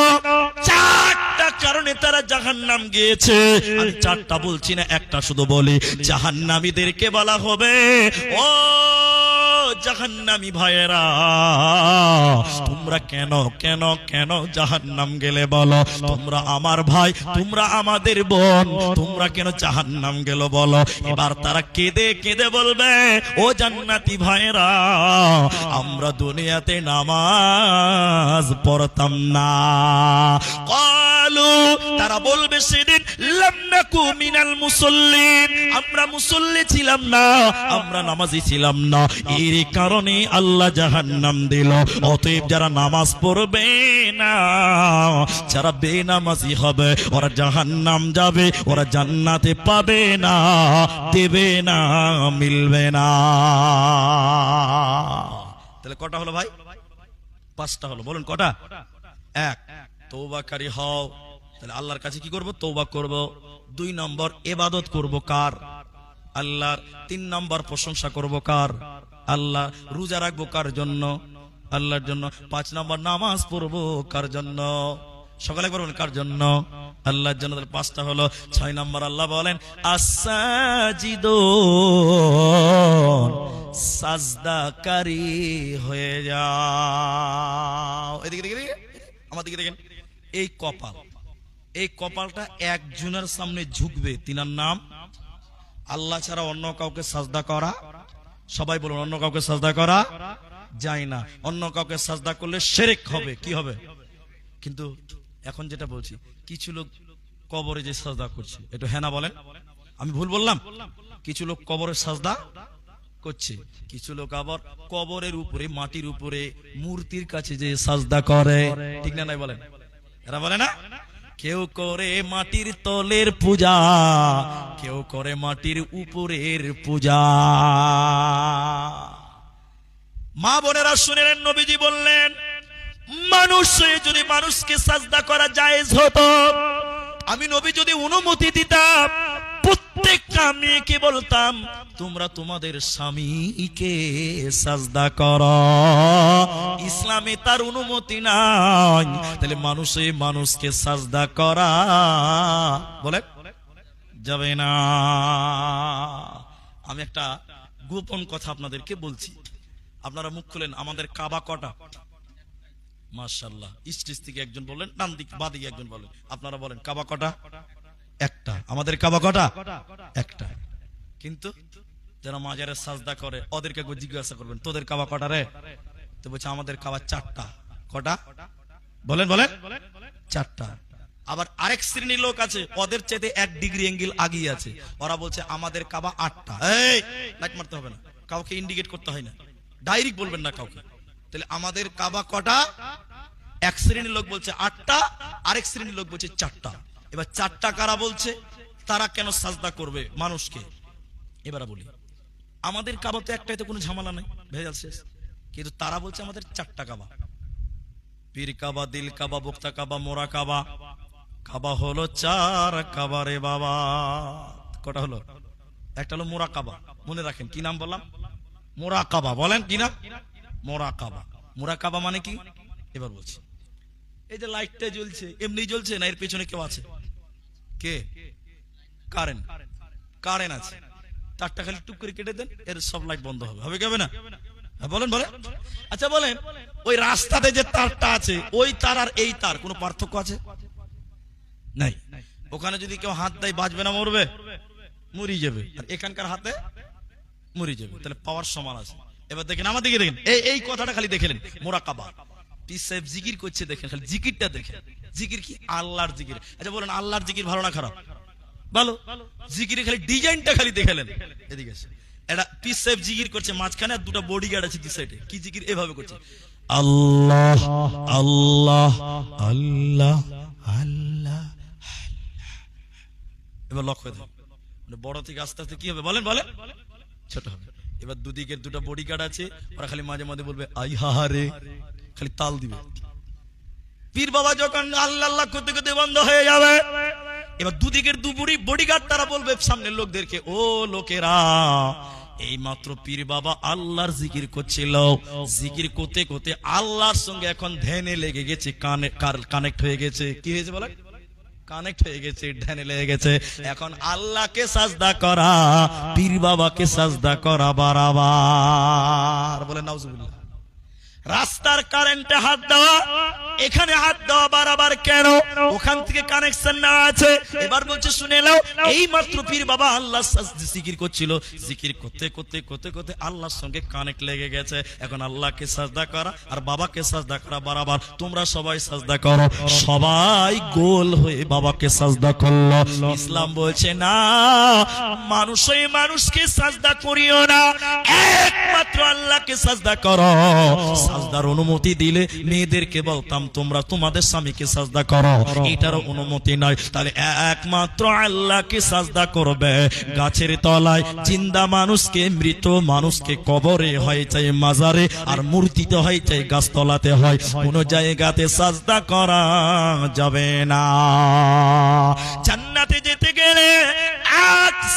চারটা কারণে তারা জাহান্নাম গিয়েছে। আমি চারটা বলছি না, একটা শুধু বলি। জাহান্নামীদেরকে বলা হবে, ও জাহান্নামী ভাইয়েরা, তোমরা কেন কেন কেন জাহান্নাম গেলে বলো? তোমরা আমার ভাই, তোমরা আমাদের বোন, তোমরা কেন জাহান্নাম গেল বলো? এবার তারা কেঁদে কেঁদে বলবে, ও জান্নাতি ভাইয়েরা, আমরা দুনিয়াতে নামাজ পড়তাম না। তারা বলবে সেদিন, লাম নাকু মিনাল মুসাল্লিন, আমরা মুসল্লি ছিলাম না, আমরা নামাজি ছিলাম না, এর কারণে আল্লাহ জাহান্নাম দিল। অতএব যারা নামাজ পড়বে না, যারা বেনামাজি হবে, ওরা জাহান্নাম যাবে, ওরা জান্নাতে পাবে না, দেবে না, মিলবে না। তাহলে কটা হলো ভাই? পাঁচটা হলো। বলুন কটা? এক, তওবাকারী হও। তাহলে আল্লাহর কাছে কি করব? তওবা করব। 2 নম্বর ইবাদত করব কার? আল্লাহর। 3 নম্বর প্রশংসা করব কার? আল্লাহ। রোজা রাখবো কার জন্য? আল্লাহর জন্য। 5 নম্বর নামাজ পড়বো কার জন্য? সকালে করবেন কার জন্য? আল্লাহর জন্য। 5টা হলো। 6 নম্বর আল্লাহ বলেন, আস-সাজিদুন, সাজদাকারী হয়ে যাও। এদিকে দেখেন, আমার দিকে দেখেন, এই কপাল, এই কপালটা একজনের সামনে ঝুঁকবে, তিনার নাম আল্লাহ ছাড়া অন্য কাউকে সাজদা করা, সবাই বলুন, অন্য কাউকে সাজদা করা যায় না। অন্য কাউকে সাজদা করলে শিরক হবে। কি হবে? কিন্তু এখন যেটা বলছি, কিছু লোক কবরে যে সাজদা করছে, একটু হ্যাঁ না বলেন, আমি ভুল বললাম? কিছু লোক কবরের সাজদা করছে, কিছু লোক আবার কবরের উপরে, মাটির উপরে, মূর্তির কাছে যে সাজদা করে, ঠিক না নাই বলেন? এরা বলে না, কেউ করে মাটির তলের পূজা, কেউ করে মাটির উপরের পূজা। মা বোনেরা শুনেন, নবীজি বললেন, মানুষ যদি মানুষকে সাজদা করা জায়েজ হতো, আমি নবী যদি অনুমতি দিতাম, প্রত্যেকটা মেয়েকে বলতাম, তোমরা তোমাদের স্বামীকে সাজদা করো। ইসলামে তার অনুমতি নাই। তাহলে মানুষে মানুষকে সাজদা করা, বলে যাবে না। আমি একটা গোপন কথা আপনাদেরকে বলছি, আপনারা মুখ খুলেন। আমাদের কাবা কটা? মাশাআল্লাহ, স্টেজ থেকে একজন বলেন, ডান দিক বাঁ দিকে একজন বলেন। আপনারা বলেন কাবা কটা? একটা। আমাদের কাবা কটা? একটা। কিন্তু যারা মাজারে সাজদা করে ওদেরকে জিজ্ঞাসা করবেন তোদের কাবা কটা রে? তো বলছে আমাদের কাবা চারটা। কটা? বলেন বলেন। চারটা। আবার আরেক শ্রেণীর লোক আছে, ওদের চাইতে 1 ডিগ্রি অ্যাঙ্গেল আগিয়ে আছে, ওরা বলছে আমাদের কাবা 8টা। এই লাইট মারতে হবে না, কাউকে ইন্ডিকেট করতে হয় না, ডাইরেক্ট বলবেন না কাউকে। তাহলে আমাদের কাবা কটা? এক শ্রেণীর লোক বলছে 8টা, আরেক শ্রেণীর লোক বলছে 4টা। এবার 4টা কারা বলছে? তারা কেন সাজদা করবে মানুষকে? এবার বলি, আমাদের কাবা তো একটাই, তো কোনো ঝামেলা নাই, ভেজাল শেষ। কিন্তু তারা বলছে আমাদের 4টা কাবা। পীর কাবা, দিল কাবা, বক্তা কাবা, মোরা কাবা। কাবা হলো 4 কাবা রে বাবা। কটা হলো? একটা হলো মোরা কাবা, মনে রাখেন। কি নাম বললাম? মোরা কাবা। বলেন কি নাম? মোরা কাবা। মোরা কাবা মানে কি? এবার বলছি, এই যে লাইটটা জ্বলছে এমনি জ্বলছে না, এর পেছনে কেউ আছে? কে? কারেন্ট। কারেন্ট আছে, তারটা খালি টুক করে কেটে দেন, এর সব লাইট বন্ধ হবে। হবে কি হবে না? বলেন বলেন। আচ্ছা বলেন, ওই রাস্তাতে যে তারটা আছে, ওই তার আর এই তার কোনো পার্থক্য আছে? নাই। ওখানে যদি কেউ হাত দেয় বাজবে না মরবে? মরি যাবে। আর এখানকার হাতে মরি যাবে। তাহলে পাওয়ার সমান আছে। এবার দেখেন আমার দিকে, দেখেন এই কথাটা খালি দেখেন, মোরাকাবা। পীর সাহেব জিকির করছে, দেখেন খালি জিকিরটা দেখেন। জিকির কি? আল্লাহর জিকির। আচ্ছা বলেন, আল্লাহর জিকির ভালো না খারাপ? ভালো। জিকিরে খালি ডিজাইনটা খালি দেখেন। এদিকে এসে এটা পীর সাহেব জিকির করছে, মাঝখানে আর 2টা বডিগার্ড আছে দুই সাইডে। কি জিকির? এভাবে করছে, আল্লাহ আল্লাহ আল্লাহ আল্লাহ। এবার লক্ষ্য দেন, বড় থেকে আস্তে আস্তে কি হবে বলেন বলেন? ছোট হবে। এবার দুদিকের 2টা বডিগার্ড আছে, ওরা খালি মাঝে মাঝে বলবে আই হারে, খালি তাল দিবে। পীর বাবা যখন আল্লাহ আল্লাহ করতে করতে বন্ধ হয়ে যাবে, এবার দুদিকের 2 বডিগার্ড তারা বলবে সামনের লোকদেরকে, ও লোকেরা, এই মাত্র পীর বাবা আল্লাহর জিকির করছিল, জিকির করতে করতে আল্লাহর সঙ্গে এখন ধ্যানে লেগে গেছে, কানেক্ট হয়ে গেছে। কি হয়েছে বলেন? কানেক্ট হয়ে গেছে, ধ্যানে লেগে গেছে। এখন আল্লাহকে সাজদা করা, পীর বাবাকে সাজদা করা বারবার। বলেন নাউজুবিল্লাহ। রাস্তার কারেন্টে হাত দেওয়া, এখানে হাত দেওয়া বারবার কেন? ওখান থেকে কানেকশন না আছে। এবার বলছে শুনে নাও, এই মাত্র পীর বাবা আল্লাহ জিকির করছিল, জিকির করতে করতে করতে করতে আল্লাহর সঙ্গে কানেক্ট লেগে গেছে। এখন আল্লাহকে সাজদা করা আর বাবাকে সাজদা করা বারবার। তোমরা সবাই সাজদা করো। সবাই গোল হয়ে বাবাকে সাজদা করলো। ইসলাম বলছে না, মানুষই মানুষকে সাজদা করিও না, একমাত্র আল্লাহকে সাজদা করো। সাজদার অনুমতি দিলে মেয়েদেরকে বলতাম তোমরা তোমাদের স্বামীকে সাজদা করো, এটারও অনুমতি নাই। তাহলে একমাত্র আল্লাহকে সাজদা করবে। গাছের তলায় জিন্দা মানুষকে, মৃত মানুষকে কবরে হয় চাই মাজারে, আর মূর্তিতে হয় চাই গাছতলাতে হয়, কোন জায়গাতে সাজদা করা যাবে না। জান্নাতে যেতে গেলে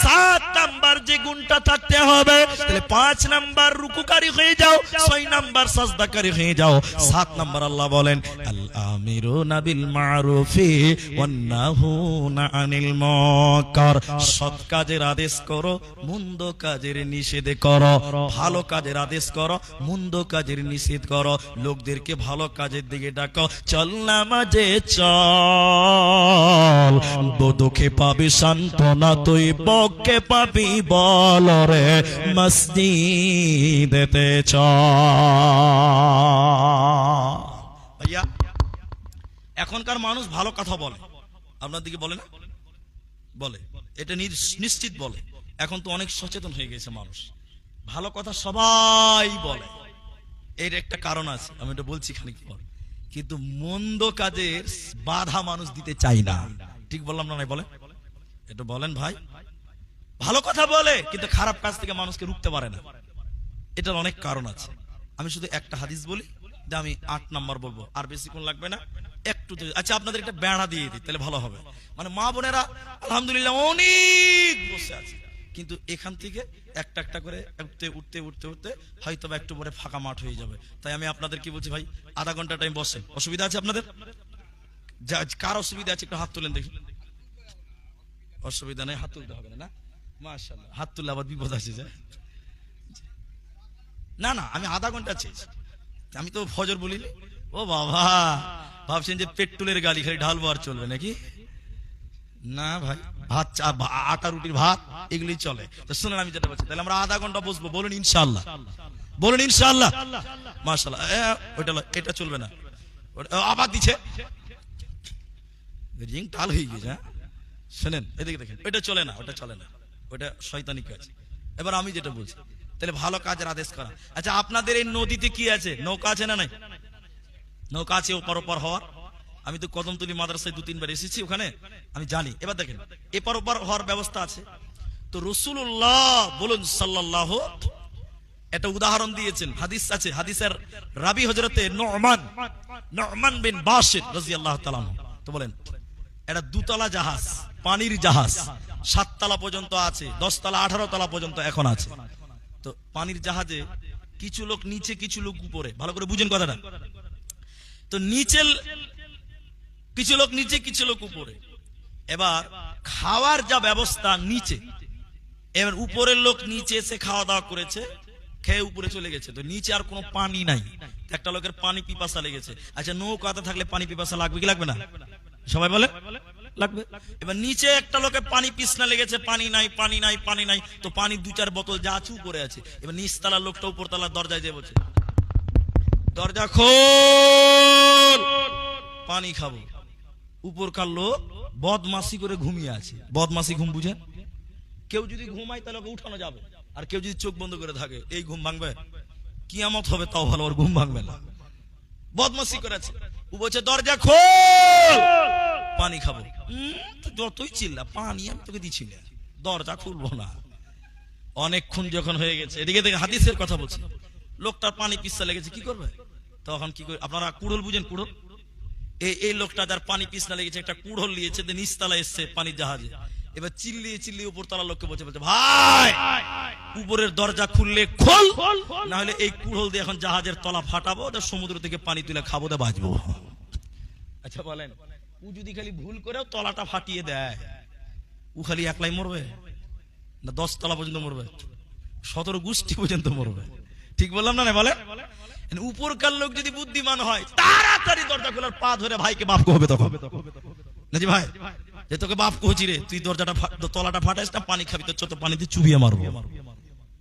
7 নাম্বার যে গুণটা থাকতে হবে, তাহলে 5 নাম্বার রুকুকারী হয়ে যাও, 6 নাম্বার সাজদাকারী হয়ে যাও। 7 নাম্বার আল্লাহ বলেন আল আমিরুনা বিল মারুফি ওয়ান নাহুনা আনিল মুনকার। সৎ কাজের আদেশ করো, মন্দ কাজের নিষেধ করো। ভালো কাজের আদেশ করো, মন্দ কাজের নিষেধ করো। লোকদেরকে ভালো কাজের দিকে ডাকো। চল নামাজে চল, দুঃখে পাবি সান্ত্বনা, তুই বকে পাবি বল রে, মসজিদেতে চল। ভাইয়া, এখনকার মানুষ ভালো কথা বলে, আপনার দিকে বলে না? বলে, এটা নিশ্চিত বলে। এখন তো অনেক সচেতন হয়ে গেছে মানুষ, ভালো কথা সবাই বলে। এর একটা কারণ আছে, আমি এটা বলছি খানিক পর। কিন্তু মন্দ কাজের বাধা মানুষ দিতে চায় না। ঠিক বললাম না? নাই বলে? এটা বলেন ভাই। ভালো কথা বলে কিন্তু খারাপ কাজ থেকে মানুষকে রুখতে পারে না। এটার অনেক কারণ আছে। আমি শুধু একটা হাদিস বলি, যে আমি 8 নাম্বার বলবো, আর বেশিক্ষণ লাগবে না, একটু। আচ্ছা আপনাদের একটা বেড়া দিয়ে দিই, তাহলে ভালো হবে। মানে মা বোনেরা আলহামদুলিল্লাহ অনেক বসে আছে, কিন্তু এখান থেকে একটা একটা করে উঠতে উঠতে উঠতে উঠতে হয়তো একটু পরে ফাঁকা মাঠ হয়ে যাবে। তাই আমি আপনাদের কি বলছি ভাই, আধা ঘন্টা টাইম বসেন। অসুবিধা আছে আপনাদের? কার অসুবিধা আছে একটু হাত তুলেন দেখি। অসুবিধা নেই, হাত তুলতে হবে না। মাশাআল্লাহ, হাত তুললে আবার বিপদ আছে। না না, আমি আধা ঘন্টা চেয়েছি, আমি তো ফজর বলিনি। ও বাবা, ভাবছেন যে পেট্রোলের গাড়ি খালি ঢালবো আর চলবে নাকি? না ভাই, ভাত, আটা রুটির ভাত এগুলি চলে। তো শুনুন আমি যেটা বলছি, তাহলে আমরা আধা ঘন্টা বসবো, বলুন ইনশাআল্লাহ, বলুন ইনশাআল্লাহ। মাশাআল্লাহ, এটা চলবে না, আবার দিচ্ছে রিং টাল হয়ে গেছে। শোনেন এদিকে দেখেন, এটা চলে না, ওটা চলে না, ওটা শয়তানি কাজ। এবার আমি যেটা বলছি, তাহলে ভালো কাজের আদেশ করা। আচ্ছা, আপনাদের এই নদীতে কি আছে? নৌকা আছে না নাই? নৌকা আছে ওপার ওপার হওয়ার। আমি তো কদমতলী মাদ্রাসায় 2-3 বার এসেছি, ওখানে আমি জানি। এবার দেখেন, এপার ওপার হওয়ার ব্যবস্থা আছে। তো রাসূলুল্লাহ বলুন সাল্লাল্লাহু, একটা উদাহরণ দিয়েছেন, হাদিস আছে, হাদিসের রাবি হযরতে নু'মান বিন বাশির রাদিয়াল্লাহু তাআলা। তো বলেন, এটা 2 তলা জাহাজ, পানির জাহাজ, 7 তলা পর্যন্ত আছে, 10 তলা 18 তলা পর্যন্ত এখন আছে। তো পানির জাহাজে কিছু লোক নিচে, কিছু লোক উপরে, ভালো করে বুঝেন কথাটা। তো নিচে কিছু লোক নিচে, কিছু লোক উপরে। এবার খাওয়ার যা ব্যবস্থা নিচে, এবার উপরের লোক নিচে এসে খাওয়া দাওয়া করেছে, খেয়ে উপরে চলে গেছে। তো নিচে আর কোনো পানি নাই, একটা লোকের পানি পিপাসা লেগেছে। আচ্ছা, নৌকাতে থাকলে পানি পিপাসা লাগবে কি লাগবে না? সবাই বলে লাগবে। এবার নিচে একটা লোকের পানি পিছনা লেগেছে, পানি নাই, পানি নাই, পানি নাই। তো পানি 2-4 বোতল যা আছে উপরে আছে। এবার নিচতলার লোকটা উপরতলার দরজায় যেয়ে বলছে, দরজা খোল, পানি খাবো। উপরকার লোক বদমাসি করে ঘুমিয়ে আছে। বদমাসি ঘুম বুঝেন? কেউ যদি ঘুমায় তাহলে ওকে উঠানো যাবে, আর কেউ যদি চোখ বন্ধ করে থাকে, এই ঘুম ভাঙবে, কিয়ামত হবে তাও ভালো, আর ঘুম ভাঙবে না। বদমাসি করেছে, ও বলছে দরজা খোল, পানি খাবো। যতই চিল্লা, পানি আমি তোকে দিচ্ছি না, দরজা খুলবো না। অনেকক্ষণ যখন হয়ে গেছে, এদিকে দেখে হাদিসের কথা বলছি, লোকটার পানি পিছলা লেগেছে, কি করবে তখন? কি করে? আপনারা কুড়োল বুঝেন? কুড়োল, এই লোকটা যার পানি পিছলা লেগেছে, একটা কুড়োল নিয়েছে, নিচতলা এসছে পানির জাহাজে। এবার চিল্লিয়ে চিল্লিয়ে উপর তলার লোককে বলছে, ভাই উপরের দরজা খুললে খোল, না হলে এই কুড়োল দিয়ে এখন জাহাজের তলা ফাটাবো, সমুদ্র থেকে পানি তুলে খাবো, দে বাঁচবো। আচ্ছা বলেন, ও যদি খালি ভুল করেও তলাটা ফাটিয়ে দেয়, ও খালি একলাই মরবে না 10 তলা পর্যন্ত মরবে? 17 গোষ্ঠী পর্যন্ত মরবে। ঠিক বললাম না? বলে উপরকার লোক যদি বুদ্ধিমান হয়, তাড়াতাড়ি দরজা খোলার পা ধরে ভাইকে বাপ হবে তখন, নাজি ভাই যে তোকে বাপ কহছি রে, তুই দরজাটা তলাটা ফাটাইস না, পানি খাবি, তো ছোট পানিতে চুবিয়ে মারবো।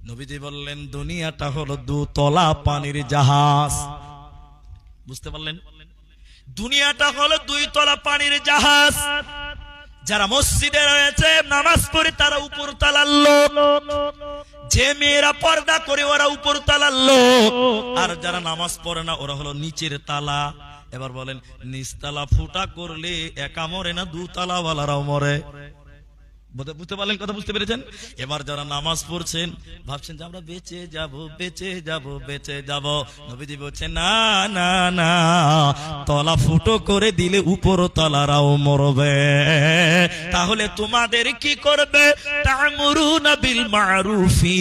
নবীজি বললেন, দুনিয়াটা হলো 2 তলা পানির জাহাজ। বুঝতে পারলেন? দুনিয়াটা হলো 2 তলা পানির জাহাজ। যারা মসজিদে রয়েছে নামাজ পড়ে তারা উপর তলার লোক, যে মেয়েরা পর্দা করে ওরা উপর তলার লোক, আর যারা নামাজ পড়ে না ওরা হলো নিচের তালা। এবার বলেন, নিচতলা ফুটা করলে একা মরে না, 2 তালাওয়ালারাও মরে। বুঝতে পারলেন কথা? বুঝতে পেরেছেন? এবার যারা নামাজ পড়ছেন ভাবছেন যে আমরা বেঁচে যাব, বেঁচে যাব, বেঁচে যাব। নবীজি বলছেন, না না না, তলা ফুটো করে দিলে উপর তলারাও মরবে। তাহলে তোমাদের কি করবে? তা'মুরুনা বিল মা'রুফি,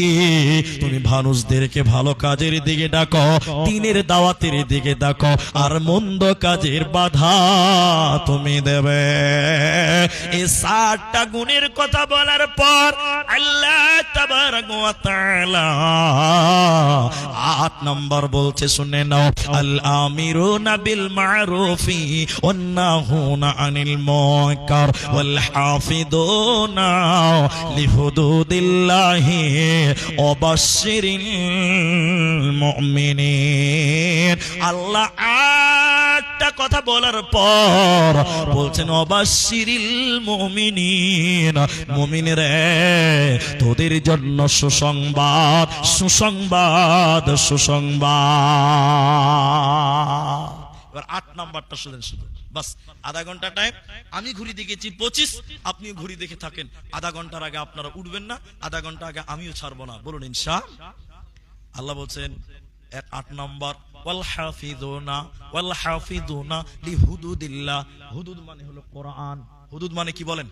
তুমি মানুষদেরকে ভালো কাজের দিকে ডাকো, দ্বীনের দাওয়াতের দিকে ডাকো, আর মন্দ কাজের বাধা তুমি দেবে। এই 7টা গুণের কথা বলার পর আল্লাহ তাবারাক ওয়া তাআলা 8 নম্বর বলছে, শুনে নাও, আল আমিরুনা বিল মা'রুফি ওয়ান নাহুনা আনিল মুনকার ওয়াল হাফিদুনা লিহুদুদিল্লাহি ওয়া বাশশিরিল মুমিনিন। আল্লাহ 8টা কথা বলার পর বলছেন, অবাশশিরিল মুমিনিন, মুমিনরে তোদের জন্য সুসংবাদ, সুসংবাদ, সুসংবাদ। এবার 8 নাম্বারটা শুনেন, শুধু বাস। আধা ঘন্টা টাইম, আমি ঘড়ি দেখেছি 25, আপনি ঘড়ি দেখে থাকেন। আধা ঘন্টার আগে আপনারা উঠবেন না, আধা ঘন্টা আগে আমিও ছাড়বো না, বলুন ইনশাআল্লাহ। আল্লাহ বলছেন 8 নাম্বার, ওয়াল হাফিজুনা, ওয়াল হাফিজুনা লিহুদুদিল্লাহ। হুদুদ মানে হলো কোরআন। হুদুদ মানে কি বলেন?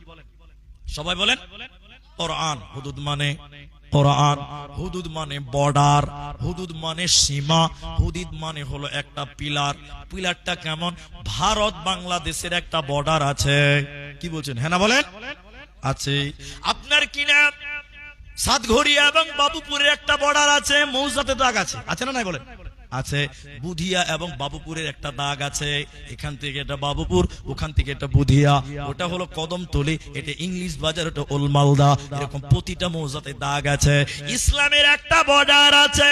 সবাই বলেন কোরআন। হুদুদ মানে কোরআন, হুদুদ মানে বর্ডার, হুদুদ মানে সীমা, হুদুদ মানে হলো একটা পিলার। পিলারটা কেমন? ভারত বাংলাদেশের একটা বর্ডার আছে, কি বলছেন? হ্যাঁ না বলেন? আছে। আপনার কিনা সাতঘড়িয়া এবং বাবুপুরের একটা বর্ডার আছে, মৌজাতে দাগ আছে, আছে না নাই বলেন? আছে। বুধিয়া এবং বাবুপুরের একটা দাগ আছে, এখান থেকে এটা বাবুপুর, ওখান থেকে এটা বুধিয়া, ওটা হলো কদমতলি, এটা ইংলিশ বাজার, ওটা ওলমালদা, এরকম প্রতিটা মৌজাতে দাগ আছে। ইসলামের একটা বর্ডার আছে,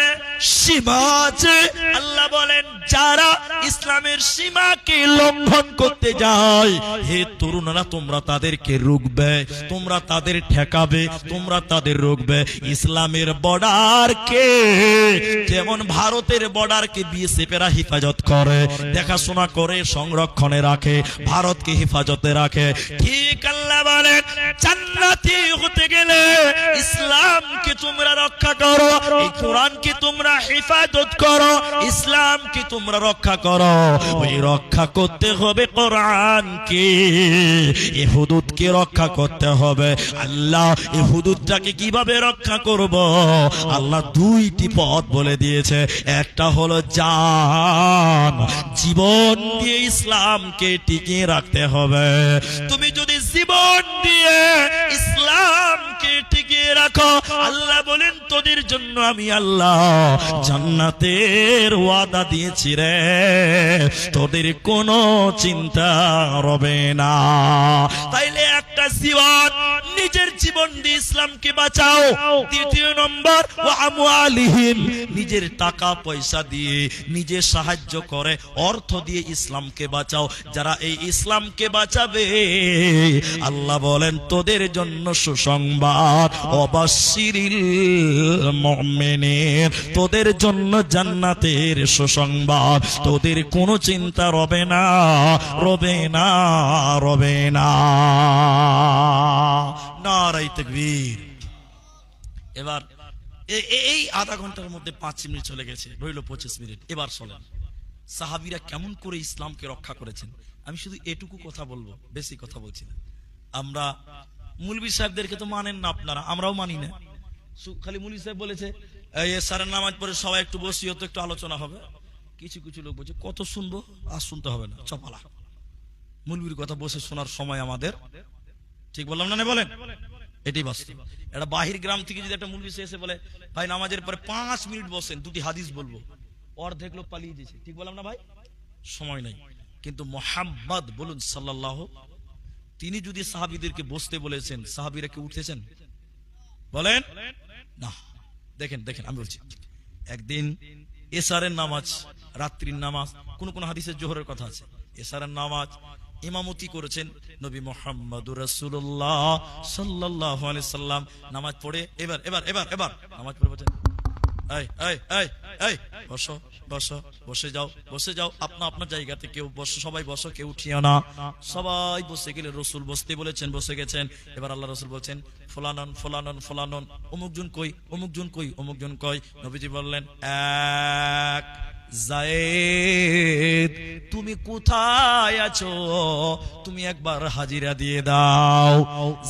সীমা আছে। আল্লাহ বলেন যারা ইসলামের সীমাকে লঙ্ঘন করতে যায়, হে তরুণরা তোমরা তাদেরকে রুখবে, তোমরা তাদের ঠেকাবে, তোমরা তাদের রুখবে। ইসলামের বর্ডারকে যেমন ভারতের বর্ডারকে বিএসএফেরা হেফাজত করে, দেখাশোনা করে, সংরক্ষণে রাখে, ভারতকে হেফাজতে রাখে, ঠিক আল্লাহ বলেন জান্নাতি হতে গেলে ইসলামকে তোমরা রক্ষা করো, এই কোরআনকে তোমরা হেফাজত করো, ইসলামকে তোমরা রক্ষা করো। ওই রক্ষা করতে হবে কোরআনকে, এই হুদুদকে রক্ষা করতে হবে। আল্লাহ এই হুদুদটাকে কিভাবে রক্ষা করব? আল্লাহ দুইটি পথ বলে দিয়েছে। একটা হলো জান, জীবন দিয়ে ইসলামকে টিকিয়ে রাখতে হবে। তুমি যদি জীবন দিয়ে ইসলামকে টিকিয়ে রাখো, আল্লাহ বলেন তোদের জন্য আমি আল্লাহ জান্নাতের ওয়াদা দিয়েছি রে, তোদের কোনো চিন্তা রবে না। তাইলে একটা জীবন, নিজের জীবন দিয়ে ইসলামকে বাঁচাও। দ্বিতীয় নম্বর, ওয়া আমওয়ালিহিম, নিজের টাকা পয়সা দিয়ে, নিজে সাহায্য করে, অর্থ দিয়ে ইসলামকে বাঁচাও। যারা এই ইসলামকে বাঁচাবে, আল্লাহ বলেন তোদের জন্য সুসংবাদ, অবাশশিরিল মুমিনিন, তোদের জন্য জান্নাতের সুসংবাদ, তোদের কোনো চিন্তা রবে না, রবে না, রবে না। নারায়ে তাকবীর। এবার এই আধা ঘন্টার মধ্যে 5 মিনিট চলে গেছে, রইল 25 মিনিট। এবার চলেন সাহাবীরা কেমন করে ইসলামকে রক্ষা করেছেন। আমি শুধু এটুকু কথা বলবো, বেশি কথা বলছি না। আমরা মুলবি সাহেবদেরকে তো মানেন না আপনারা, আমরাও মানি না। খালি মুলবি সাহেব বলেছে এশারের নামাজ পড়ে সবাই একটু বসিও তো, একটু আলোচনা হবে। কিছু কিছু লোক বলছে কত শুনবো, আর শুনতে হবে না, চপালা। মুলবির কথা বসে শোনার সময় আমাদের, ঠিক বললাম না? বলেন, এটাই বাস্তব। একটা বাহির গ্রাম থেকে যদি একটা মুলবি এসে বলে ভাই নামাজের পরে 5 মিনিট বসেন, 2টি হাদিস বলবো, অর্ধেক লোক পালিয়ে দিয়েছে, ঠিক বললাম না ভাই? সময় নাই। কিন্তু মুহাম্মদ বলুন সাল্লাল্লাহু, তিনি যদি সাহাবীদেরকে বসতে বলেছেন, সাহাবীরা কি উঠতেছেন? বলেন না। দেখেন দেখেন, আমি বলছি একদিন এশারের নামাজ, রাত্রির নামাজ, কোন কোন হাদিসে জোহরের কথা আছে, এশারের নামাজ ইমামতি করেছেন নবী মুহাম্মদুর রাসূলুল্লাহ সাল্লাল্লাহু আলাইহি সাল্লাম। নামাজ পড়ে এবার এবার এবার এবার নামাজ পড়ে বলেন এই এই এই এই বসো বসো, বসে যাও, বসে যাও, আপনা আপনার জায়গাতে কেউ বসো, সবাই বসো, কেউ উঠিও না। সবাই বসে গেলে রাসূল বসতে বলেছেন, বসে গেছেন। এবার আল্লাহ রাসূল বলছেন ফুলানন ফুলানন ফুলানন, অমুকজন কই, অমুকজন কই, অমুকজন কই। নবীজি বললেন এক যায়েদ, তুমি কোথায় আছো? তুমি একবার হাজিরা দিয়ে দাও।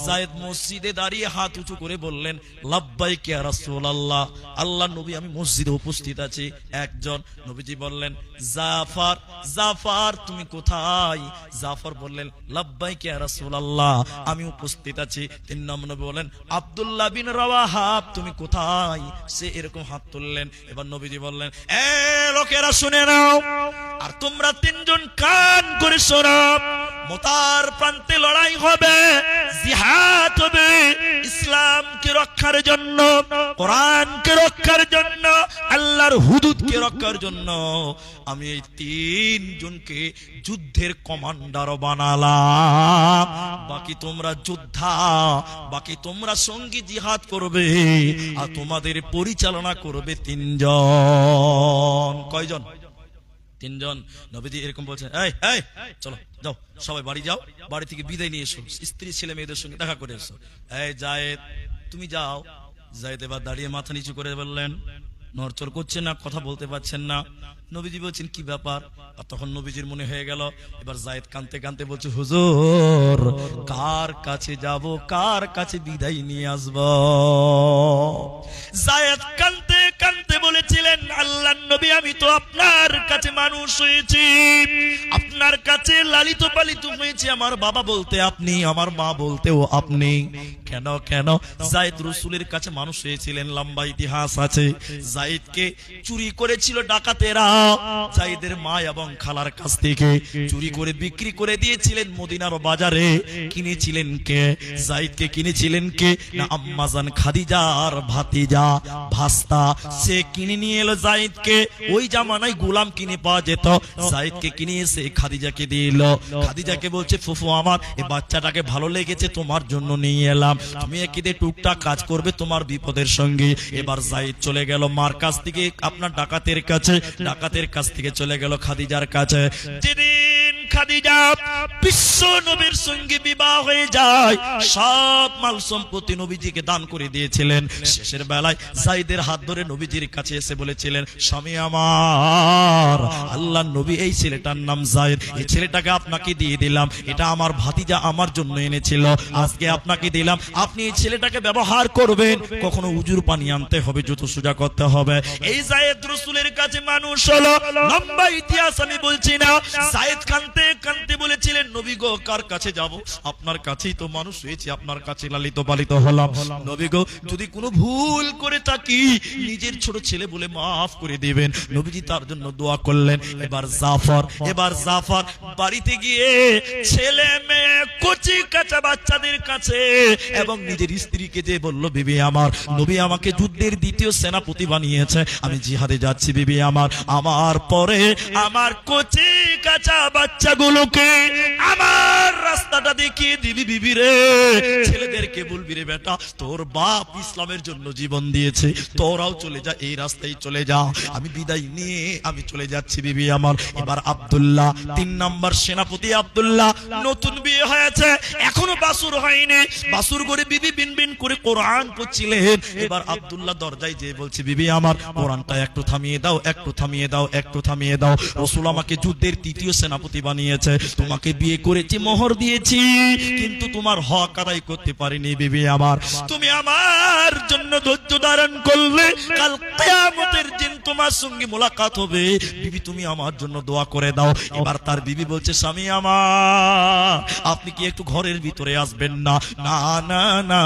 যায়েদ মসজিদে দাঁড়িয়ে হাত উঁচু করে বললেন লাব্বাইক ইয়া রাসূলুল্লাহ, আল্লাহ নবী আমি মসজিদে উপস্থিত আছি। একজন। নবীজি বললেন জাফর, জাফর তুমি কোথায়? জাফর বললেন লাব্বাইক ইয়া রাসূলুল্লাহ, আমি উপস্থিত আছি। 3 নম্বর নবী বলেন আব্দুল্লাহ বিন রাওয়াহা, তুমি কোথায়? সে এরকম হাত তুললেন। এবার নবীজি বললেন এ লোকেরা শুনে নাও, আর তোমরা 3 জন কান করে শোনো, মুতার প্রান্তে লড়াই হবে, জিহাদ হবে, ইসলামকে রক্ষার জন্য, কোরআনকে রক্ষার জন্য, আল্লাহর হুদুদকে রক্ষার জন্য। আমি এই 3 জনকে যুদ্ধের কমান্ডার বানালাম। বাকি তোমরা যোদ্ধা, বাকি তোমরা সঙ্গী জিহাদ করবে, আর তোমাদের পরিচালনা করবে 3 জন। কয়জন? 3 জন। নবীজি এরকম বলছেন এই এই চলো যাও, সবাই বাড়ি যাও, বাড়ি থেকে বিদায় নিয়ে এসো, স্ত্রী ছেলে মেয়েদের সঙ্গে দেখা করে এসো। এই যায়েদ তুমি যাও। যায়েদ এবার দাঁড়িয়ে মাথা নিচু করে বললেন, নড়চড় করছেন না, কথা বলতে পারছেন না। নবীজি বলছেন কি ব্যাপার? আর তখন নবীজির মনে হয়ে গেল, এবার যায়েদ কাঁদতে কাঁদতে বলছে হুজুর কার কাছে যাব, কার কাছে বিদায় নিয়ে আসব? যায়েদ কাঁদতে কাঁদতে বলেছিলেন দিলেন, আল্লাহর নবী আমি তো আপনার কাছে মানুষ হয়েছি, আপনার কাছে লালিত পালিত হয়েছি, আমার বাবা বলতে আপনি, আমার মা বলতেও আপনি। কেন কেন? যায়েদ রাসূলের কাছে মানুষ হয়েছিলেন, লম্বা ইতিহাস আছে। যায়েদকে চুরি করেছিল ডাকাতেরা, যায়েদের মা এবং খালার কাছ থেকে চুরি করে বিক্রি করে দিয়েছিলেন মদিনার বাজারে। কিনেছিলেন কে? যায়েদকে কিনেছিলেন কে? না আম্মাজান খাদিজার ভাতিজা ভাস্তা, সে কিনে নিয়ে এলো যায়েদকে। ওই জামানায় গোলাম কিনে পাওয়া যেত, যায়েদকে কিনে এসে খাদিজাকে দিল। খাদিজাকে বলছে, ফুফু আমার এই বাচ্চাটাকে ভালো লেগেছে, তোমার জন্য নিয়ে এলাম, তুমি একিদে টুকটাক কাজ করবে তোমার বিপদের সঙ্গে। এবার যায়েদ চলে গেল মার কাছ থেকে আপনার ডাকাতের কাছে, ডাকাতের কাছ থেকে চলে গেল খাদিজার কাছে। যেদিন খাদিজা বিশ্ব নবীর সঙ্গে বিবাহ হয়ে যায়, সব মাল সম্পত্তি নবীজিকে দান করে দিয়েছিলেন। শেষের বেলায় যায়েদের হাত ধরে নবীজির কাছে এসে বলেছিলেন, স্বামী আমার, আল্লাহর নবী এই ছেলেটার নাম যায়েদ, এই ছেলেটাকে আপনাকে দিয়ে দিলাম, এটা আমার ভাতিজা আমার জন্য এনেছিল, আজকে আপনাকে দিলাম, আপনি এই ছেলেটাকে ব্যবহার করবেন, কখনো উজুর পানি আনতে হবে, জুতো সোজা করতে হবে। এই যায়েদ রাসূলের কাছে মানুষ হলো, লম্বা ইতিহাস আমি বলছি না। যায়েদ কাঁদতে কাঁদতে বলেছিলেন, নবী গো কার কাছে যাব? আপনার কাছেই তো মানুষ হয়েছে, আপনার কাছে লালিত পালিত হলাম, নবী গো যদি কোনো ভুল করে থাকি নিজের ছোট ছেলে বলে মাফ করে দিবেন। নবীজি তার জন্য দোয়া করলেন। এবার জাফর বাড়িতে গিয়ে ছেলে মেয়ে কচি কাঁচা বাচ্চাদের কাছে এবং নিজের স্ত্রীকে যে বলল, বিবি আমার, নবী আমাকে যুদ্ধের দ্বিতীয় সেনাপতি বানিয়েছে, আমি জিহাদে যাচ্ছি বিবি আমার, আমার পরে আমার কচি কাঁচা বাচ্চাগুলোকে আমার রাস্তাটা দেখিয়ে দিবি বিবি রে। ছেলেদেরকে বলবি রে বেটা, তোর বাপ ইসলামের জন্য জীবন দিয়েছে, তোরাও চলে যা, এই রাস্তায় চলে যা, আমি বিদায় নিয়ে আমি চলে যাচ্ছি বিবি আমার। এবার আব্দুল্লাহ 3 নম্বর সেনাপতি আব্দুল্লাহ, নতুন বিয়ে হয়েছে, এখনো বাসুর হয়নি, বাসুর করে বিবি বিনবিন করে কোরআন পড়ছিলেন। এবার আব্দুল্লাহ দরজায় যেয়ে বলছে, বিবি আমার কোরআনটা একটু থামিয়ে দাও, একটু থামিয়ে দাও, একটু থামিয়ে দাও, রাসূল আমাকে যুদ্ধের তৃতীয় সেনাপতি বানিয়েছে, তোমাকে বিয়ে করেছি, মোহর দিয়েছি, কিন্তু তোমার হক আদায় করতে পারিনি বিবি আমার, তুমি আমার জন্য ধৈর্য ধারণ করলে কাল কিয়ামতের দিন তোমার সঙ্গে মোলাকাত হবে, বিবি তুমি আমার জন্য দোয়া করে দাও। এবার তার বিবি বলছে, স্বামী আমার আপনি কি একটু ঘরের ভিতরে আসবেন না? না না না,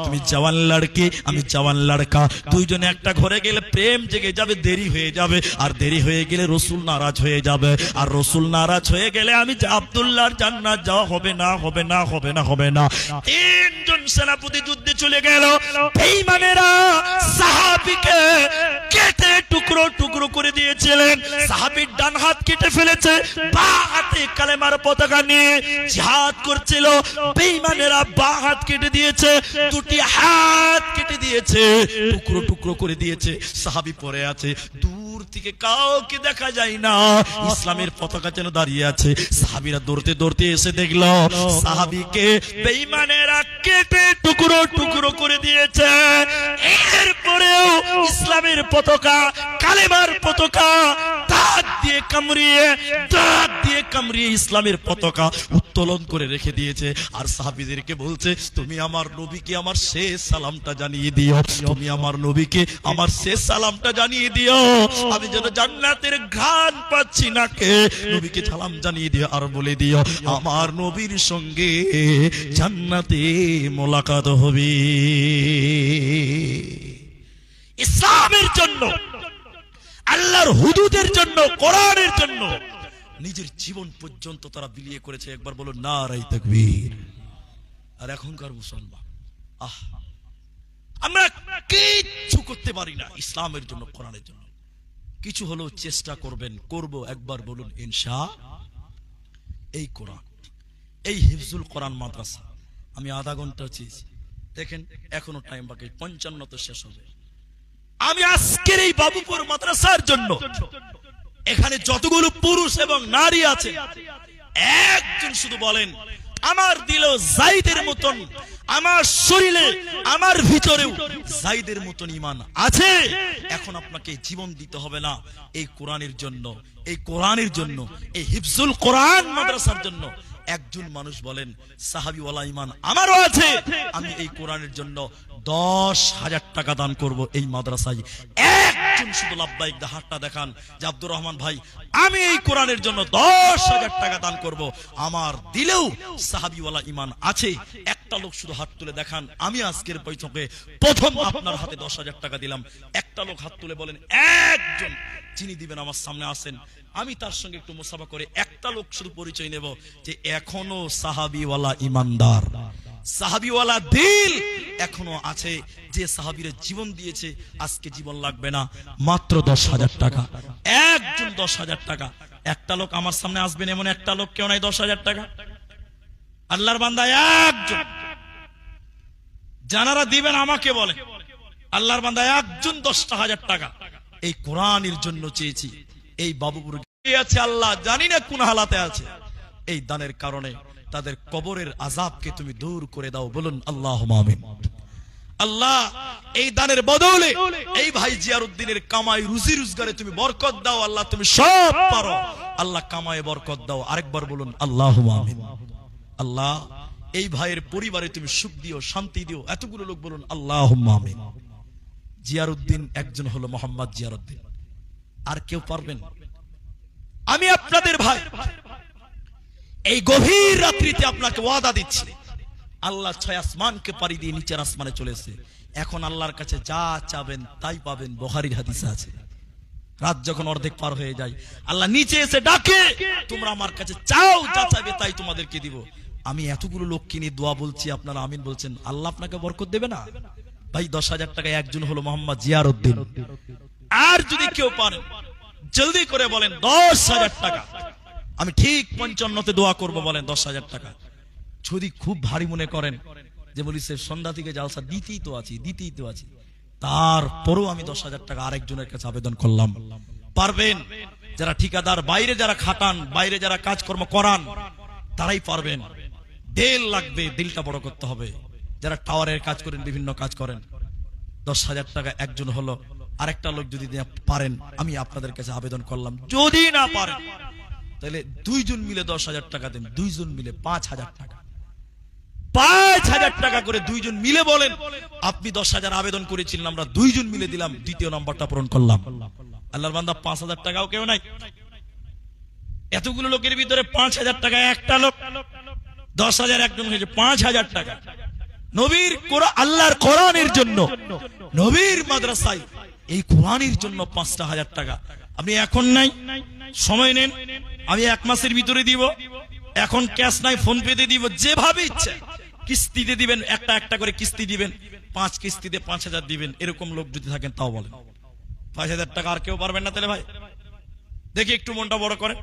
তুমি জওয়ান লড়কি, আমি জওয়ান লড়কা, দুইজনে একটা ঘরে গেলে প্রেম জেগে যাবে, দেরি হয়ে যাবে, আর দেরি হয়ে গেলে রাসূল নারাজ হয়ে যাবে, আর রাসূল নারাজ হয়ে গেলে আমি আব্দুল্লাহর জান্নাত যাওয়া হবে না, হবে না, হবে না, হবে না। 3 জন সেনাপতি যুদ্ধে চলে গেল, বেঈমানেরা সাহাবীকে কেটে টুকরো টুকরো করে দিয়েছিলেন, সাহাবীর ডান হাত কেটে ফেলেছে, বাঁ হাতে কালেমার পতাকা নিয়ে জিহাদ করছিল, বেঈমানেরা বাঁ হাত কেটে দিয়েছে, দুটি হাত কেটে দিয়েছে, টুকরো টুকরো করে দিয়েছে, সাহাবী পড়ে আছে, দূর থেকে কাউকে দেখা যায় না, ইসলামের পতাকা যেন দাঁড়িয়ে আছে। সাহাবীরা দৌড়তে দৌড়তে এসে দেখলো সাহাবীকে বেঈমানেরা কেটে টুকরো টুকরো করে দিয়েছে, এরপরেও ইসলামের পতাকা, কালেমার পতাকা দাঁত দিয়ে কামড়িয়ে ইসলামের পতাকা উত্তোলন করে রেখে দিয়েছে। আর সাহাবীদেরকে বলছে, তুমি আমার নবীকে আমার শেষ সালামটা জানিয়ে দিও, তুমি আমার নবীকে আমার শেষ সালামটা জানিয়ে দিও, আমি যেন জান্নাতের ঘ্রাণ পাচ্ছি নাকে, নবীকে সালাম জানিয়ে দিও, আর বলে দিও আমার নবীর সঙ্গে জান্নাতে মোলাকাত হবে। ইসলামের জন্য, আল্লাহর হুদুদের জন্য, কোরআনের জন্য নিজের জীবন পর্যন্ত তারা বিলিয়ে করেছে। একবার বলো নারায়ে তাকবীর। আর এখনকার মুসলমান, আমরা কিচ্ছু করতে পারি না ইসলামের জন্য, কোরআনের জন্য। কিছু হলেও চেষ্টা করবেন, করব, একবার বলুন ইনশাআল্লাহ। এই কোরআন, এই হিফজুল কোরআন মাদ্রাসা আমি আধা ঘন্টা চেয়েছি, দেখেন এখনো টাইম বাকি, 55 তো শেষ হবে। আমি আজকের এই বাবুপুর মাদ্রাসার জন্য এখানে যতগুলো পুরুষ এবং নারী আছে, একজন শুধু বলেন আমার দিলেও যায়েদের মতন, আমার শরীরে, আমার ভিতরেও যায়েদের মতন ঈমান আছে। এখন আপনাকে জীবন দিতে হবে না এই কোরআনের জন্য, এই কোরআনের জন্য, এই হিফজুল কোরআন মাদ্রাসার জন্য। একজন মানুষ বলেন সাহাবীওয়ালা ঈমান আমারও আছে, আমি এই কোরআনের জন্য 10,000 টাকা দান করব এই মাদ্রাসায়। একজন একজন শুধু লাব্বাইক দা হাতটা দেখান যে আব্দুর রহমান ভাই আমি এই কোরআনের জন্য 10,000 টাকা দান করব। আমার দিলেও সাহাবীওয়ালা ঈমান আছে। একটা লোক শুধু হাত তুলে দেখান, আমি আজকের বৈঠকে প্রথম আপনার হাতে 10,000 টাকা দিলাম। একটা লোক হাত তুলে বলেন, একজন যিনি দিবেন আমার সামনে আসেন, আমি তার সঙ্গে একটু মুসাফা করে একটা লোক শুধু পরিচয় নেব যে এখনো সাহাবীওয়ালা ঈমানদার, সাহাবীওয়ালা দিল এখনো আছে, যে সাহাবীরা জীবন দিয়েছে আজকে জীবন লাগবে না, মাত্র 10,000 টাকা। একজন 10,000 টাকা। একটা লোক আমার সামনে আসবেন, এমন একটা লোক কেউ নাই 10,000 টাকা। আল্লাহর বান্দা একজন, যারা দিবেন আমাকে বলেন। আল্লাহর বান্দা একজন 10,000 টাকা এই কোরআনের জন্য চেয়েছি। এই বাবুপুর আছে, আল্লাহ জানি না কোন হালাতে আছে, এই দানের কারণে তাদের কবরের আযাবকে তুমি দূর করে দাও, বলুন আল্লাহুম্মা আমিন। আল্লাহ এই দানের বদলে এই ভাই জিয়ারউদ্দিনের কামাই রুজি রোজগারে তুমি বরকত দাও। আল্লাহ তুমি সব পারো, আল্লাহ কামায়ে বরকত দাও। আরেকবার বলুন আল্লাহুম্মা আমিন। আল্লাহ এই ভাইয়ের পরিবারে তুমি সুখ দিও, শান্তি দিও। এতগুলো লোক বলুন আল্লাহুম্মা আমিন। জিয়ারউদ্দিন একজন হলো মোহাম্মদ জিয়ারউদ্দিন, আর কেউ পারবেন? আমি আপনাদের ভাই এই গভীর রাত্রিতে আপনাকে ওয়াদা দিচ্ছি, আল্লাহ 6 আসমানকে পাড়ি দিয়ে নিচের আসমানে চলেছে। এখন আল্লাহর কাছে যা চাবেন তাই পাবেন, বুখারীর হাদিসে আছে। রাত যখন অর্ধেক পার হয়ে যায় আল্লাহ নিচে এসে ডাকে, তোমরা আমার কাছে চাও, যা চাইবে তাই তোমাদেরকে দিব। আমি এতগুলো লোককে নিয়ে দোয়া বলছি, আপনারা আমিন বলছেন, আল্লাহ আপনাকে বরকত দেবে না? ভাই 10,000 টাকা একজন হলো মোহাম্মদ জিয়ারউদ্দিন। আর যদি কেউ পারেন জলদি করে বলেন 10,000 টাকা। আমি ঠিক 55তে দোয়া করব, বলেন 10,000 টাকা। যদি খুব ভারী মনে করেন যে বলি সে সন্ধ্যা থেকে জালসা দিতেই তো আছি, তারপরেও আমি 10,000 টাকা আরেকজনের কাছে আবেদন করলাম। পারবেন? যারা ঠিকাদার, বাইরে যারা খাটান, বাইরে যারা কাজকর্ম করান, তারাই পারবেন। দিল লাগবে, দিলটা বড় করতে হবে। যারা টাওয়ারের কাজ করেন, বিভিন্ন কাজ করেন, 10,000 টাকা একজন হলো। আরেকটা লোক যদি পারেন, আমি আপনাদের কাছে আবেদন করলাম, যদি না পারেন তাহলে 2 জন মিলে 10,000 টাকা দেন। 2 জন মিলে 5,000 টাকা, 5,000 টাকা করে 2 জন মিলে বলেন আপনি 10,000 আবেদন করেছিলেন, আমরা 2 জন মিলে দিলাম, দ্বিতীয় নাম্বারটা পূরণ করলাম। আল্লাহর বান্দা 5,000 টাকাও কেউ নাই। এতগুলো লোকের ভিতরে 5,000 টাকা একটা লোক, 10,000 একজন হয়েছে 5,000 টাকা। নবীর কোরআন, আল্লাহর কোরআনের জন্য, নবীর মাদ্রাসায় এই কোরআনের জন্য 5,000 টাকা। আপনি এখন নাই, সময় নেন, আমি 1 মাসের ভিতরে দিব। এখন ক্যাশ নাই, ফোন পেতে দিব, যেভাবে ইচ্ছে কিস্তিতে দিবেন, একটা একটা করে কিস্তি দিবেন, 5 কিস্তিতে 5,000 দিবেন। এরকম লোক যদি থাকেন তাও বলেন। 5,000 টাকা আর কেউ পারবেন না? তাহলে ভাই দেখি একটু মনটা বড় করে।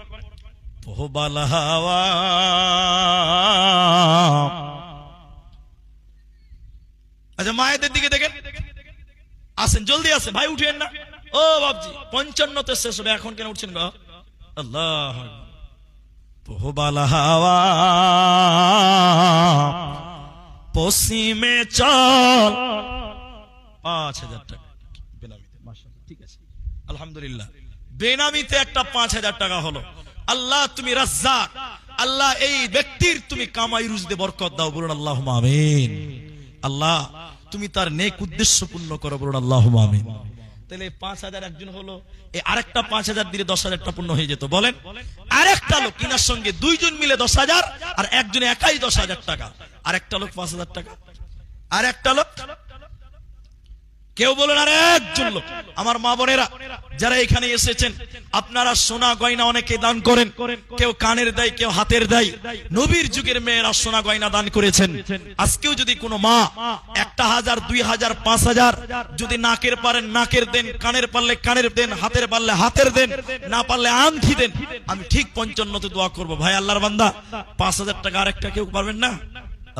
আচ্ছা মায়েদের দিকে দেখেন, আসেন, জলদি আসেন ভাই, উঠেন না। ও বাবজি 55তে শেষ হবে, এখন কেন উঠছেন গো? আল্লাহ হাওয়া পশ্চিমে চল, 5,000 টাকা বেনামিতে। মাশাআল্লাহ, ঠিক আছে, আলহামদুলিল্লাহ। বেনামিতে একটা 5,000 টাকা হলো। আল্লাহ তুমি রাজ্জাক, আল্লাহ এই ব্যক্তির তুমি কামাই রুজদে বরকত দাও, বলুন আল্লাহুম্মা আমিন। আল্লাহ তুমি তার নেক উদ্দেশ্য পূর্ণ করো, বলুন আল্লাহুম্মা আমিন। তাহলে 5,000 একজন হলো, এই আরেকটা 5,000 দিলে 10,000 টা পূর্ণ হয়ে যেত। বলেন আরেকটা লোক কিনার সঙ্গে 2 জন মিলে 10,000, আর একজনে একাই 10,000 টাকা, আরেকটা লোক 5,000 টাকা, আরেকটা লোক কেউ বলেন আর একজন লোক। আমার মা বোনেরা যারা এখানে এসেছেন, আপনারা সোনা গয়না অনেকে দান করেন, কেউ কানের দেয়, কেউ হাতের দেয়। নবীর যুগের মেয়েরা সোনা গয়না দান করেছেন। আজকেও যদি কোনো মা 1,000, 2,000, 5,000 যদি নাকের পারেন নাকের দেন, কানের পারলে কানের দেন, হাতের পারলে হাতের দেন, না পারলে আংটি দেন। আমি ঠিক 55তে দোয়া করব। ভাই আল্লাহর বান্দা 5,000 টাকা আরেকটা কেউ পারবেন না?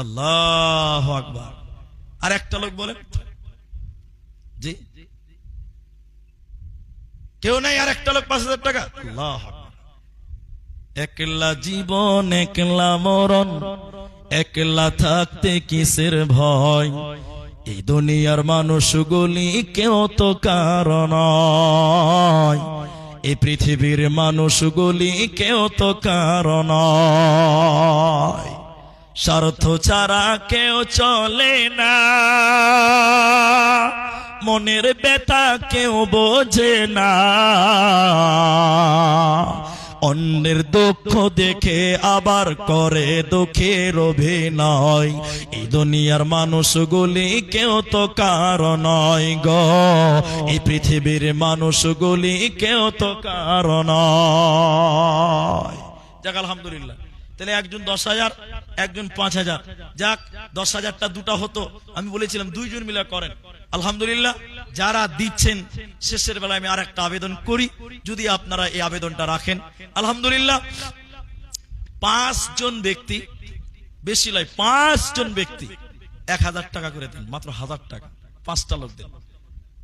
আল্লাহু আকবার। আর একটা লোক বলেন জি, কেউ নাই? আর একটা লোক 5,000 টাকা। আল্লাহ, একলা জীবন একলা মরণ, একলা থাকতে কিসের ভয়, এই দুনিয়ার মানুষগুলি কেউ তো কারণ, এই পৃথিবীর মানুষগুলি কেউ তো কারণ, স্বার্থ ছাড়া কেউ চলে না, মনের ব্যথা কেউ বোঝে না, অন্যের দুঃখ দেখে আবার করে দুঃখের অভিনয়। এই দুনিয়ার মানুষগুলি কেউ তো কারো নয় গো, এই পৃথিবীর মানুষগুলি কেউ তো কারো নয়। যাক আলহামদুলিল্লাহ, তাহলে একজন 10,000, একজন 5,000। যাক 10,000টা দুটা হতো, আমি বলেছিলাম 2 জন মিলে করেন। আলহামদুলিল্লাহ, যারা দিচ্ছেন শেষের বেলায় আমি আর একটা আবেদন করি, যদি আপনারা এই আবেদনটা রাখেন। আলহামদুলিল্লাহ, 5 জন ব্যক্তি, বেশি নয়, 5 জন ব্যক্তি 1,000 টাকা করে দেন, মাত্র 1,000 টাকা, 5টা লোক দেন।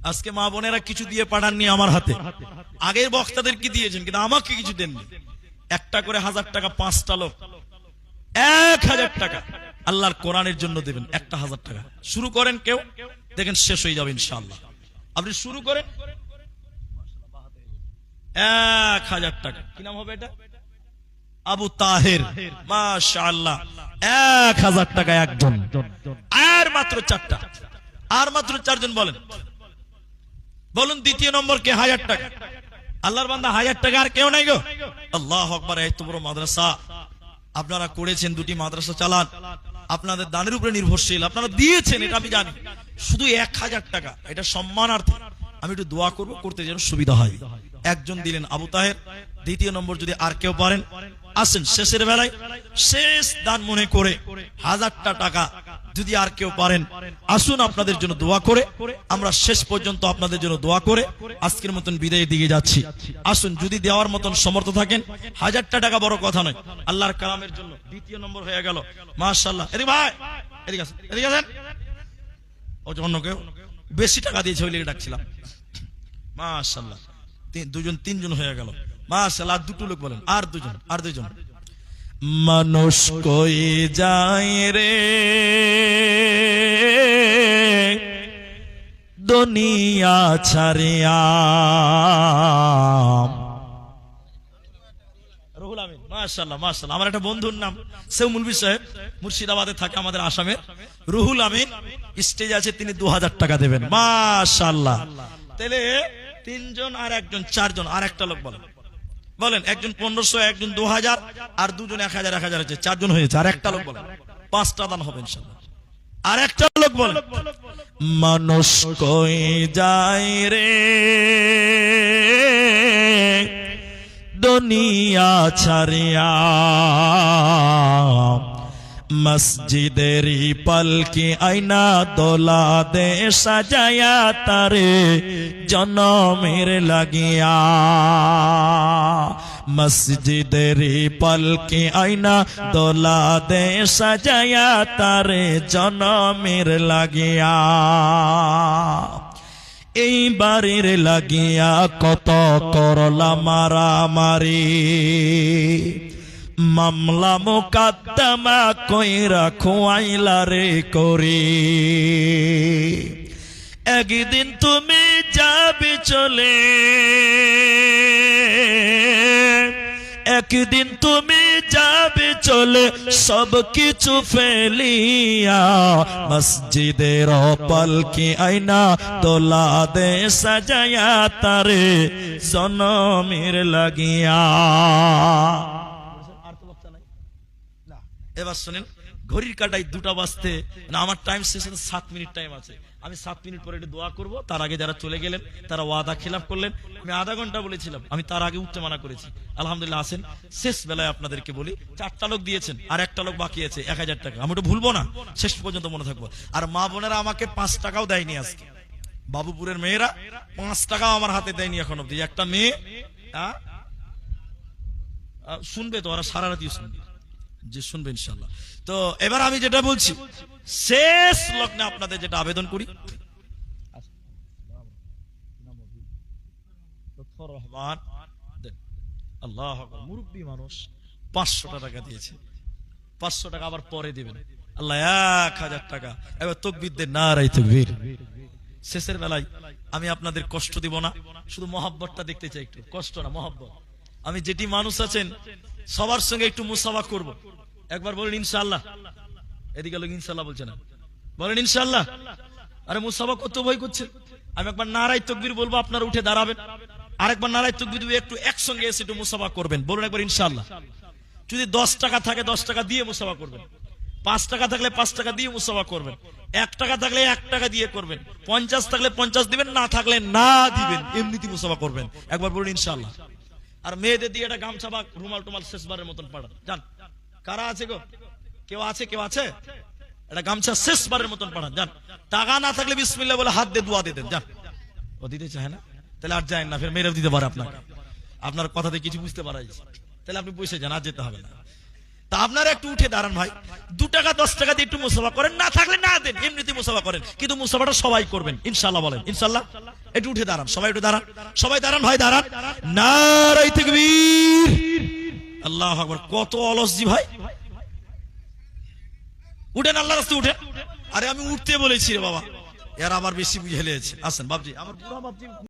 আজকে মা বোনেরা কিছু দিয়ে পাঠাননি আমার হাতে, আগের বক্তাদের কি দিয়েছেন, কিন্তু আমাকে কিছু দেননি। একটা করে 1,000 টাকা, 5টা লোক 1,000 টাকা আল্লাহর কোরআনের জন্য দেবেন। একটা 1,000 টাকা শুরু করেন, কেউ দেখেন শেষ হয়ে যাবে ইনশাআল্লাহ। আপনি শুরু করেন 1,000 টাকা। কি নাম হবে এটা? আবু তাহের, মাশাআল্লাহ। 1,000 টাকা একজন, আর মাত্র 4টা, আর মাত্র 4 জন। বলেন বলুন, দ্বিতীয় নম্বর কে? 1,000 টাকা। আল্লাহর বান্দা 1,000 টাকা, আর কেউ নাই গো। আল্লাহু আকবার। এত বড় মাদ্রাসা আপনারা করেছেন, 2টি মাদ্রাসা চালান, আপনাদের দানের উপরে নির্ভরশীল, আপনারা দিয়েছেন, এটা আমি জানি। শুধু 1,000 টাকা, এটা সম্মানার্থে আমি একটু দোয়া করব, করতে যেন সুবিধা হয়। একজন দিলেন আবু তাহের। দ্বিতীয় নম্বর যদি আর কেউ পারেন, আসেন শেষের বেলায় শেষ দান মনে করে 1,000টা টাকা যদি আর কেউ পারেন, আসুন আপনাদের জন্য দোয়া করে, আমরা শেষ পর্যন্ত আপনাদের জন্য দোয়া করে আজকের মতন বিদায়ের দিকে যাচ্ছি। আসুন, যদি দেওয়ার মতন সমর্থ থাকেন, 1,000টা টাকা বড় কথা নয়, আল্লাহর কালামের জন্য। দ্বিতীয় নম্বর হয়ে গেল, মাশাআল্লাহ। এদিকে ভাই, এদিকে আসেন, এদিকে আসেন। ও অন্য কেউ বেশি টাকা দিয়েছে, ওই লেগে ডাকছিলাম। মাশাআল্লাহ, 2 জন 3 জন হয়ে গেল, মাশাআল্লাহ। আর 2টো লোক বলেন, আর 2 জন, আর 2 জন। মানুষ কই যায় রে দুনিয়া ছাড়িয়া। রুহুল আমিন, মাশাআল্লাহ মাশাআল্লাহ। আমার একটা বন্ধুর নাম সেউ মুলবি সাহেব, মুর্শিদাবাদে থাকে, আমাদের আসামের। রুহুল আমিন স্টেজ আছে, তিনি 2,000 টাকা দেবেন, মাশাআল্লাহ। তাহলে 3 জন আর 1 জন, 4 জন। আর একটা লোক বলেন, বলেন। একজন 1,500, একজন 2,000, আর 2 জন 1,000 1,000 হচ্ছে, 4 জন হয়েছে। আর একটা লোক বলেন, 5টা দান হবে ইনশাআল্লাহ। আর একটা লোক বলেন, মানুষ কই যায় রে দুনিয়া ছাড়িয়া, মসজিদেরই পালকি আয়না দোলা দে সাজায়া তারে জনমের লাগিয়া। মসজিদেরই পালকি আয়না দোলা দে সাজায়া তারে জনমের লাগিয়া। এই বাড়ির লাগিয়া কত করলা মারামারি, মামলা মোকদ্দমা কইরা খোয়াইলা রে করি। একদিন তুমি যাবে চলে, একদিন তুমি যাবে চলে, সব কিছু ফেলিয়া। মসজিদের পালকি আয়না দোলা দে সাজায়া তারে জনমের লাগিয়া। এবার শুনেন, ঘড়ির কাটায় 2টা বাজতে, না আমার টাইম শেষ হতে 7 মিনিট টাইম আছে। আমি 7 মিনিট পরে একটু দোয়া করব। তার আগে যারা চলে গেলেন তারা ওয়াদা খিলাফ করলেন। আমি আধা ঘন্টা বলেছিলাম, আমি তার আগে উঠতে মানা করেছি। আলহামদুলিল্লাহ আসেন, শেষ বেলায় আপনাদেরকে বলি, 4টা লোক দিয়েছেন, আর একটা লোক বাকি আছে 1,000 টাকা। আমি ওটা ভুলবো না, শেষ পর্যন্ত মনে থাকবো। আর মা বোনেরা আমাকে 5 টাকাও দেয়নি আজকে। বাবুপুরের মেয়েরা 5 টাকাও আমার হাতে দেয়নি এখন অব্দি। একটা মেয়ে শুনবে তো, ওরা সারা রাতি শুনবে, যে শুনবে ইনশাআল্লাহ। তো এবার আমি যেটা বলছি, শেষ লগ্নে আপনাদের যেটা আবেদন করি, রহমান আল্লাহ মুরব্বী মানুষ 500 টাকা দিয়েছে, 500 টাকা আবার পরে দিবেন। আল্লাহ 1,000 টাকা। এবার তাকবীর দেন, নারায়ে তাকবীর। শেষের বেলায় আমি আপনাদের কষ্ট দিব না, শুধু মহব্বতটা দেখতে চাই, একটু কষ্ট না, মহব্বত। আমি যেটি মানুষ আছেন সবার সঙ্গে একটু মুসাফা করব। একবার বলেন ইনশাআল্লাহ। এদিকে লোক ইনশাআল্লাহ বলছে না, বলেন ইনশাআল্লাহ। আরে মুসাফা করতে ভয় করছে, আমি একবার নারায়ে তাকবীর বলবো, আপনারা উঠে দাঁড়াবেন। আরেকবার নারায়ে তাকবীর দিয়ে একটু একসঙ্গে এসে একটু মুসাফা করবেন। বলুন একবার ইনশাআল্লাহ। যদি 10 টাকা থাকে 10 টাকা দিয়ে মুসাফা করবেন, 5 টাকা থাকলে 5 টাকা দিয়ে মুসাফা করবেন, 1 টাকা থাকলে 1 টাকা দিয়ে করবেন, 50 থাকলে 50 দিবেন, না থাকলে না দিবেন, এমনিতে মুসাফা করবেন। একবার বলুন ইনশাআল্লাহ। আর মেয়েদের দিয়ে এটা গামছা বা রুমাল টুমাল শেষবারের মতন পাঠান। যান, কারা আছে গো? কেউ আছে? কেউ আছে? এটা গামছা শেষবারের মতন পাঠান। যান, টাকা না থাকলে বিসমিল্লাহ বলে হাত দিয়ে দোয়া দিয়ে দেন। যান। ও দিতে চায় না, তাহলে আর যায় না, ফের মেয়েরাও দিতে পারে আপনাকে। আপনার কথাতে কিছু বুঝতে পারা যাচ্ছে, তাহলে আপনি বসে যান, আর যেতে হবে না। তা আপনারা একটু উঠে দাঁড়ান ভাই। 2 টাকা 10 টাকা দিয়ে একটু মুসাফা করেন, না থাকলে না দেন, এমনিতে মুসাফা করেন, কিন্তু মুসাফাটা সবাই করবেন ইনশাআল্লাহ। বলেন ইনশাআল্লাহ। একটু উঠে দাঁড়ান, সবাই একটু দাঁড়ান, সবাই দাঁড়ান ভাই, দাঁড়ান। নারায়ে তাকবীর, আল্লাহু আকবার। কত অলস জি ভাই, উঠেন, আল্লাহর রাস্তায় উঠেন। আরে আমি উঠতে বলেছি রে বাবা, এর আবার বেশি বুঝে লেগেছে। আসেন বাপজি, আমার পুরো বাপজি।